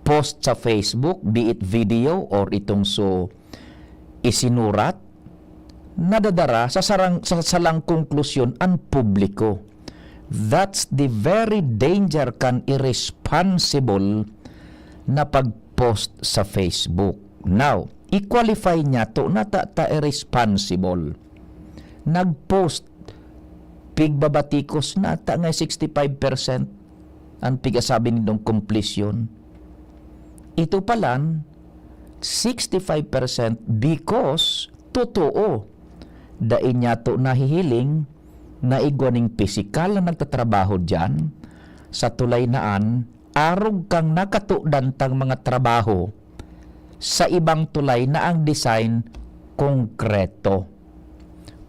post sa Facebook, be it video or itong so isinurat, nadadara sa salang konklusyon ang publiko. That's the very danger kan irresponsible na pag-post sa Facebook. Now, i-qualify niya to na ta irresponsible. Nag-post pigbabatikos na ta nga 65% ang pigasabi nitong completion. Ito palan 65% because totoo dain niya to nahihiling na igwaning pisikal na nagtatrabaho dyan sa tulay naan arog kang nakatuudantang mga trabaho sa ibang tulay na ang design konkreto.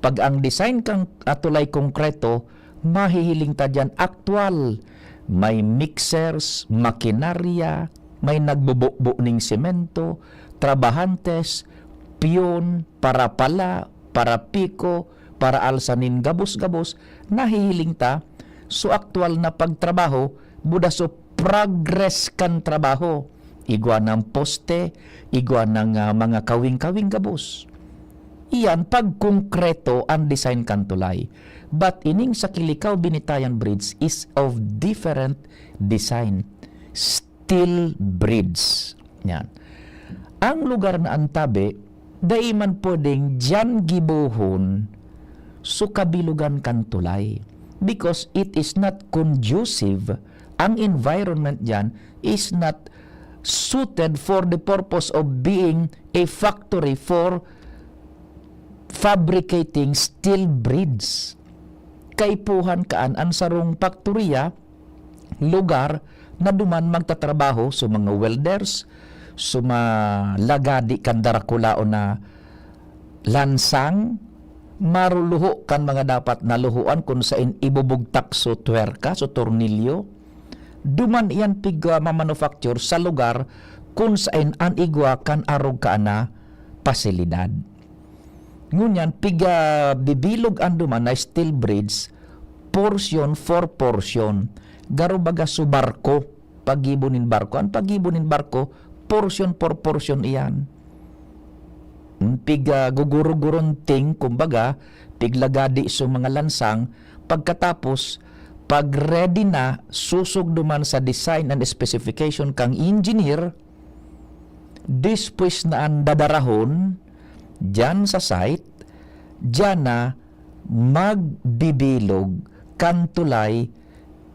Pag ang design kang tulay konkreto, mahihiling ta dyan aktual. May mixers, makinarya, may nagbubukbuk ning semento, trabahantes, piyon, para pala, para piko, para alsanin gabos-gabos, nahihiling ta. So aktual na pagtrabaho, buda so progress kan trabaho. Igwa ng poste, igwa ng mga kawing-kawing gabos. Iyan, pag konkreto ang design kan tulay. But ining sa Kilikaw Binitayan Bridge is of different design. Steel bridge. Yan. Ang lugar na antabi, daiman pwedeng dyan gibuhon so kabilugan kan tulay. Because it is not conducive. Ang environment dyan is not suited for the purpose of being a factory for fabricating steel bridge. Kaipuhan kaan ang sarong faktorya, lugar na duman magtatrabaho sa mga welders, sa mga lagadi kan darakula o na lansang, maruluho kan mga dapat naluhuan kung saan ibubugtak so twerka, so tornilyo. Duman iyan piga mamanufacture sa lugar kung saan ang igwa kan arog ka na pasilidad. Ngunyan, piga bibilog ang duman na steel bridge, portion for portion. Garo baga su barko, pagibunin barko. Ang pagibunin barko, portion for portion iyan. Piga guguro-guronting, kumbaga, piglagadi sa mga lansang, pagkatapos, pag ready na, susog duman sa design and specification kang engineer, dispwes na ang dadarahon, dyan sa site, dyan na magbibilog kan tulay,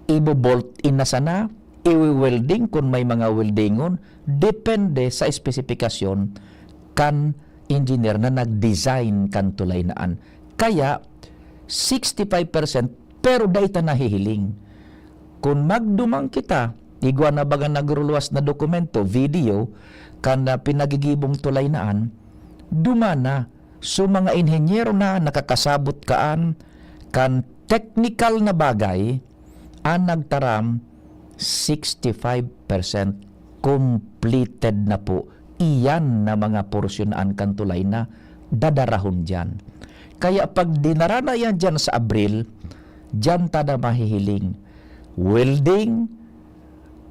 ibobolt in na sana, iwi-welding kung may mga weldingon, depende sa espesifikasyon kan engineer na nag-design kan tulay naan. Kaya, 65% pero dayta nahihiling. Kung magdumang kita, igwa na baga nagruluwas na dokumento, video, kan na pinagigibong tulay naan, dumana, so mga inhenyero na nakakasabot kaan, kan technical na bagay, ang nagtaram, 65% completed na po. Iyan na mga porsyonan kan tulay na dadarahon dyan. Kaya pag dinara na yan dyan sa Abril, dyan tada mahihiling. Welding,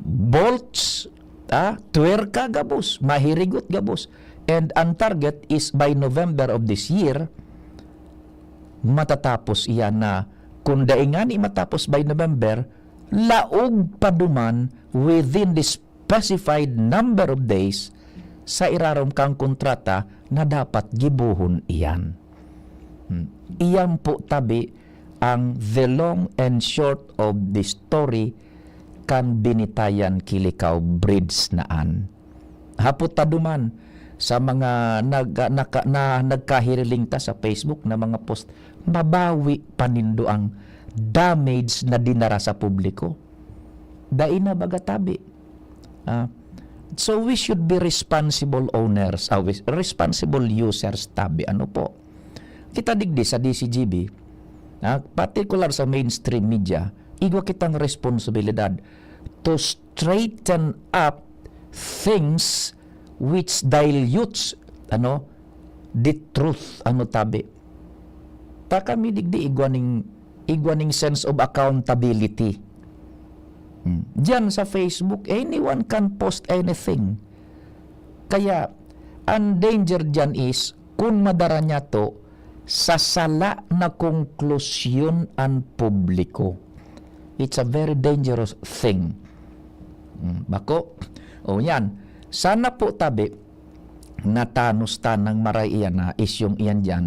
bolts, tuwerka gabos, mahirigot gabos. And ang target is by November of this year, matatapos iyan na kung daingan matapos by November, laog paduman within the specified number of days sa irarom kang kontrata na dapat gibuhon iyan. Iyan po tabi ang the long and short of the story kan binitayan Kilikaw Bridge naan. Hapot taduman sa mga nagkahiriling ta sa Facebook na mga post, mabawi panindo ang damage na dinara sa publiko. Dai na bagatabi. So we should be responsible owners, responsible users tabi. Ano po? Kita digdi sa DCGB, particular sa mainstream media, igwa kitang responsibilidad to straighten up things which dilutes the truth tabi. Ta kami digdi igwaning sense of accountability. Diyan sa Facebook, anyone can post anything. Kaya ang danger diyan is kung madara niya to sa sala na konklusyon ang publiko. It's a very dangerous thing. Bako? Yan. Sana po tabi natanos ta ng maray iyan na isyong iyan dyan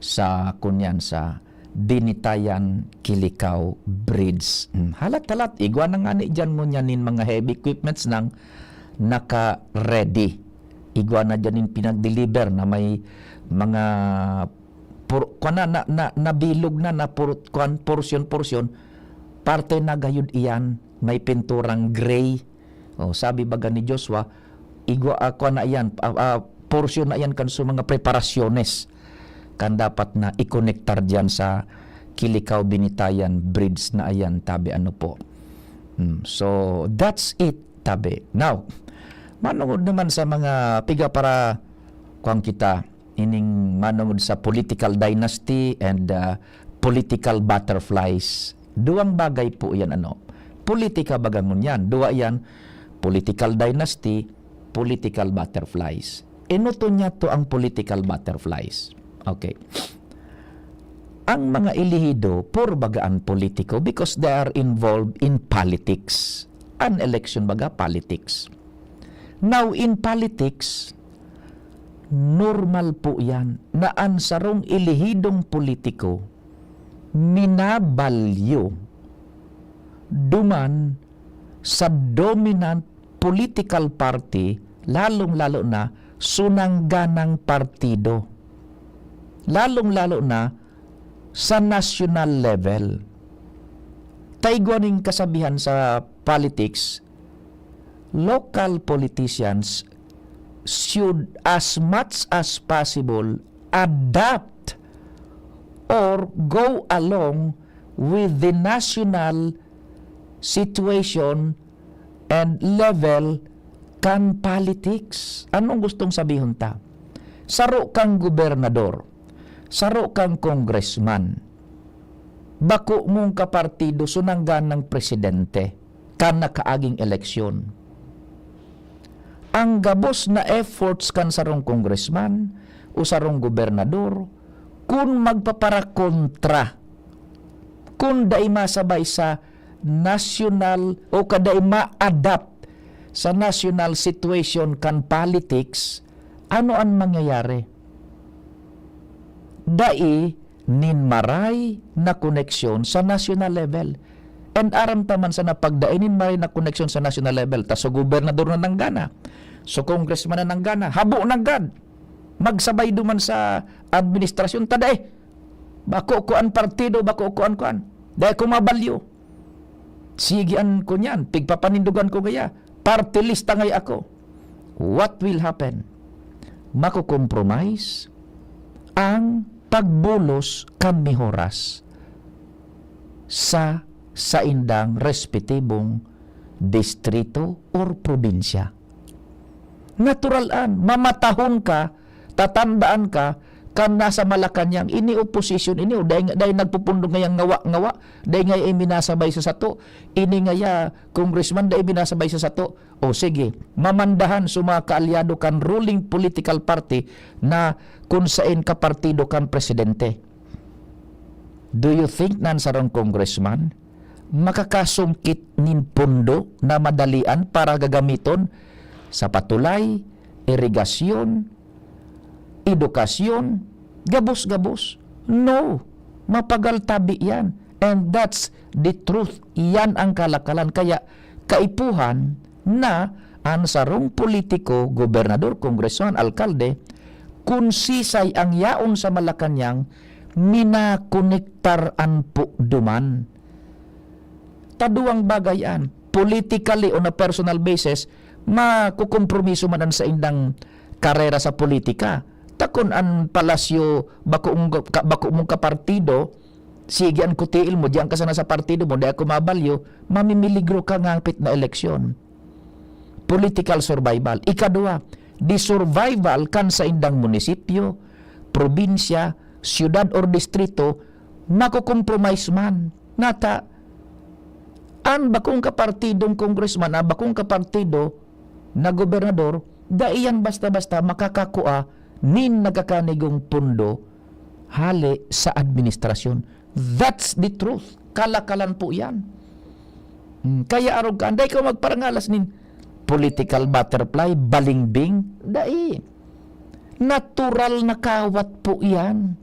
sa kunyan sa Binitayan Kilikaw Bridge. Halat-halat. Igwa na nga ni dyan mo nyanin mga heavy equipments nang naka-ready. Igwa na dyan pinag-deliver na may mga nabilog na portion parte na gayud iyan may pinturang gray. Sabi baga ni Joshua, igwa ako na iyan portion na iyan kan sa mga preparasyones kan dapat na i-connectar diyan sa Kilikaw Binitayan Bridge na ayan tabi po. So that's it tabi. Now manungod naman sa mga piga para kuang kita ining manungod sa political dynasty and political butterflies. Duang bagay po yan politika bagangon yan. Dua yan, political dynasty, political butterflies. Inuto niya to ang political butterflies. Okay. Ang mga ilihido, puro bagaan politiko because they are involved in politics. An election baga, politics. Now, in politics, normal po yan na ang sarong ilihidong politiko minabalyo duman sa dominant political party, lalong-lalo na sunangganang partido. Lalong-lalo na sa national level. Taigwaning kasabihan sa politics, local politicians should as much as possible adapt or go along with the national situation and level kan politics. Anong gustong sabihin ta? Saro kang gobernador, saro kang congressman, bako mong kapartido sunanggan ng presidente kan nakaaging eleksyon. Ang gabos na efforts kan sarong congressman o sarong gobernador kung magpaparakontra, kung da'i masabay sa national o kaday ma-adapt sa national situation kan politics, ano ang mangyayari? Da'i ninmaray na koneksyon sa national level. And aram taman sa napagdainin maray na koneksyon sa national level. Ta so gobernador na nanggana, so congressman na nanggana, habo nanggad. Magsabay duman sa administrasyon taday. Bako kuan partido, bako kuan. Dahil ko mabalyo. Sigian ko niyan, pigpapanindugan ko kaya. Party list ngay ako. What will happen? Makukompromise ang pagbulos kan mihoras sa indang respetibong distrito or probinsya. Naturalan, mamatahon ka, tatandaan ka, kan nasa Malacanang, ini opposition, ini, dahil nagpupundong ngayang ngawa, dahil ngay minasabay sa sato, ini ngaya, congressman, dahil minasabay sa sato, o sige, mamandahan sa mga kaalyado kan ruling political party na kung saan ka partido kan presidente. Do you think nan sarong congressman makakasungkit nin pundo na madalian para gagamiton sa patulay, irigasyon, edukasyon, gabos-gabos? No, mapagal tabi yan. And that's the truth. Yan ang kalakalan. Kaya kaipuhan na ang sarong politiko, gobernador, kongresyon, alkalde, kung sisay ang yaon sa Malacanang, minakonektaran po duman. Taduang bagayan, politically on a personal basis, makukompromiso man sa indang karera sa politika. Takon ang palasyo, bako mong kapartido, sige ang kutiil mo, diyan ka sana sa partido mo, dahil ako mabalyo, mamimiligro ka ngangpit na eleksyon. Political survival. Ikadua, di survival kan sa indang munisipyo, probinsya, siyudad or distrito, makukompromise man. Nata, an bakong kapartidong congressman, bakong kapartido na gobernador, daiyan basta-basta makakakua nin nagakanigong pundo hali sa administrasyon. That's the truth. Kalakalan po yan. Kaya arog ka, anday ka magparangalas nin political butterfly, balingbing, dai. Natural na kawat po yan.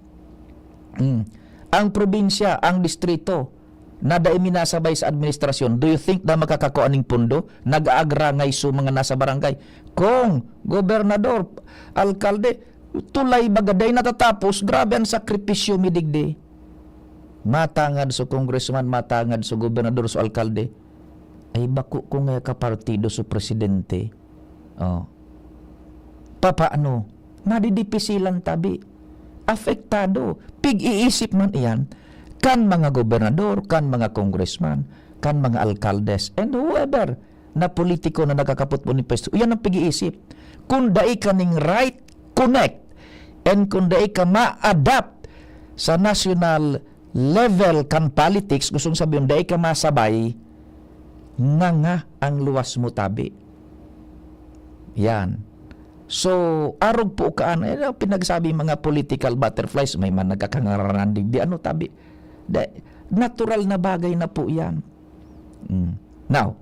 Ang probinsya, ang distrito, na dai minasabay sa administrasyon, do you think na makakakuha ning pundo? Nag-aagra ngay so mga nasa barangay. Kung gobernador, alkalde, tulay bagaday natatapos, grabe ang sakripisyo midigdi. Matangad so congressman, matangad so gobernador, so alkalde. Ay bako kung nga kapartido so presidente. Oh. Papaano? Madidipisilan tabi. Apektado. Pig-iisip man iyan. Kan mga gobernador, kan mga congressman, kan mga alkaldes, and whoever na politiko na nakakapot mo ni Pesto. Yan ang pag-iisip. Kung dai ka ning right connect and kung dai ka ma-adapt sa national level kan politics, gustong sabihin, dai ka masabay, nga ang luwas mo tabi. Yan. So, arog po kaan, pinagsabi mga political butterflies, may man nagkakangaran di ano tabi. Natural na bagay na po yan. Now,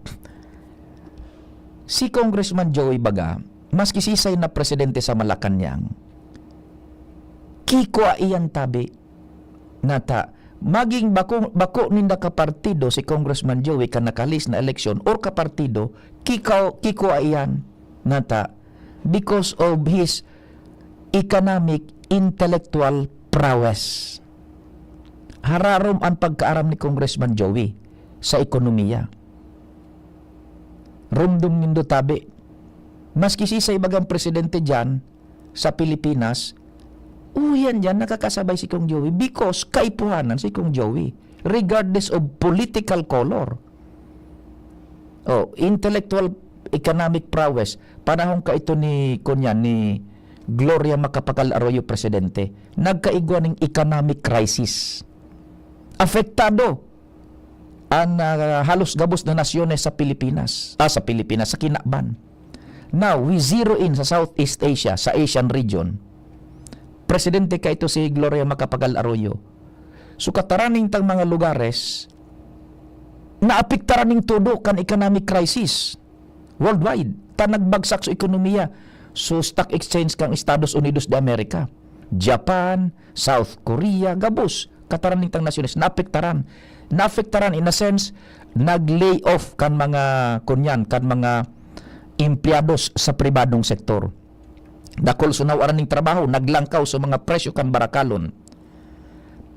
si Congressman Joey Baga, maski sisay na presidente sa Malacanang, kiko iyan tabi, nata, maging bako ninda kapartido si Congressman Joey ka nakalis na eleksyon or kapartido, kiko iyan, nata, because of his economic, intellectual prowess. Hararom ang pagkaaram ni Congressman Joey sa ekonomiya. Rumdum nindo tabi. Maski sa ibagang presidente dyan sa Pilipinas, yan dyan nakakasabay si Kong Joey because kaipuhanan si Kong Joey regardless of political color. Intellectual economic prowess. Panahon ka ito ni Gloria Macapagal Arroyo presidente. Nagkaigwa ng economic crisis. Apektado ang halos gabos na nasyones sa Pilipinas. Sa Kinaban. Now, we zero in sa Southeast Asia, sa Asian region. Presidente ka ito si Gloria Macapagal Arroyo. So kataraning tang mga lugares, naapektaran ning todo kan economic crisis worldwide. Nagbagsak sa ekonomiya. So stock exchange kang Estados Unidos de America, Japan, South Korea, gabos. Kataraning tang nasyones, naapektaran in a sense, nag-lay off kan mga empleados sa pribadong sektor. Dakol sunaw araning trabaho, naglangkaw sa mga presyo kan barakalon.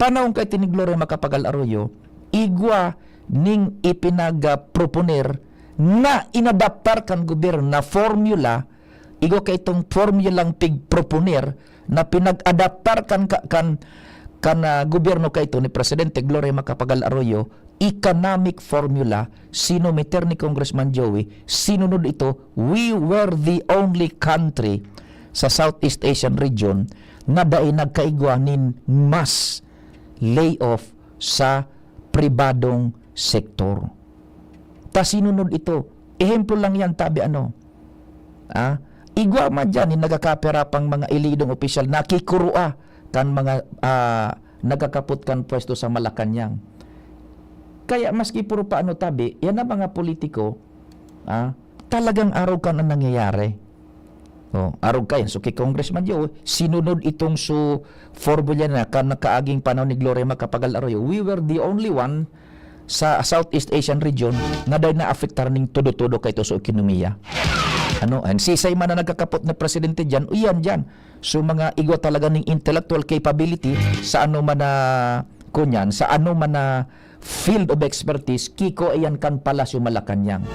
panahon kay ni Gloria Macapagal Arroyo, igwa ning ipinag-proponer na inadaptar kan gobyerno na formula, igwa kay itong formulang pig-proponer na pinag-adaptar kan gobyerno kay ito ni Presidente Gloria Macapagal Arroyo, economic formula, sinometer ni Congressman Joey, sinunod ito, we were the only country sa Southeast Asian region na dahil nagkaigwa nin mas layoff sa pribadong sektor. Ta sinunod ito, ehemplo lang yan tabi igwa man dyan nagakapera pang mga ilidong opisyal nakikurua kan mga nagakaput kan pwesto sa Malacanang. Kaya maski puro paano tabi, yan ang mga politiko, talagang araw ka na nangyayari. Araw ka yan. So kay Congressman Joe, sinunod itong formula na nakaaging panahon ni Gloria Macapagal Arroyo. We were the only one sa Southeast Asian region na dahil na-affectar ning todo-todo kay ito sa ekonomiya. And sisay man na nagkakapot na presidente dyan, uyan dyan. So mga igwa talaga ning intellectual capability sa ano man na kunyan, sa ano man na field of expertise, kiko ayan kan Palasyo Malacanang.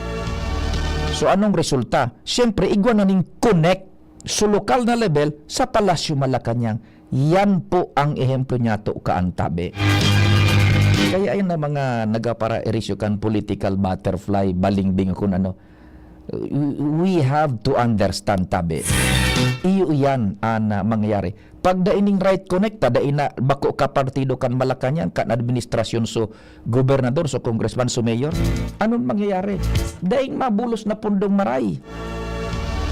So anong resulta? Siyempre, igwa na ning connect sa lokal na level sa Palasyo Malacanang. Yan po ang ehemplo niya to kaantabi. Kaya ayun na mga nagapara erisyo kan political butterfly, balingbing kung ano. We have to understand tabi. Iyo yan ang mangyayari. Pag daining right connect, dain na bako ka partido kan Malacanang, kan administrasyon so gobernador, so congressman, so mayor, anong mangyayari? Daing mabulos na pundong maray.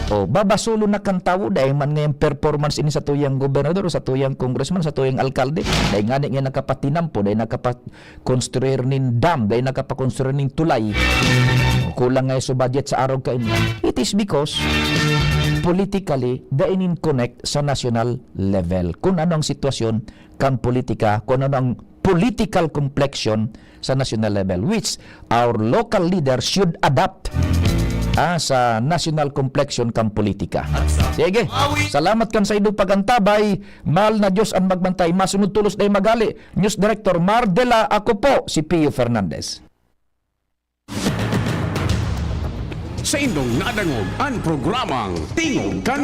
Babasulo na kan tawo dahil man ngayong performance ini sa tuyang gobernador, sa tuyang congressman, sa tuyang alkalde, dahil nga nga nakapatinampo, dahil nakapakonstruir nin dam, dahil nakapakonstruir nin tulay, kulang nga sa budget sa araw kain. It is because politically, dahil in connect sa national level. Kung ano ang sitwasyon kan politika, kung ano ang political complexion sa national level, which our local leaders should adapt sa national complexion kang politika. Sige, salamat kan sa idong pagantabay. Mahal na Diyos ang magbantay. Masunod tulos day magali. News Director Mardela, ako po si Pio Fernandez. Sa indong nadangog ang programang Tingog Kan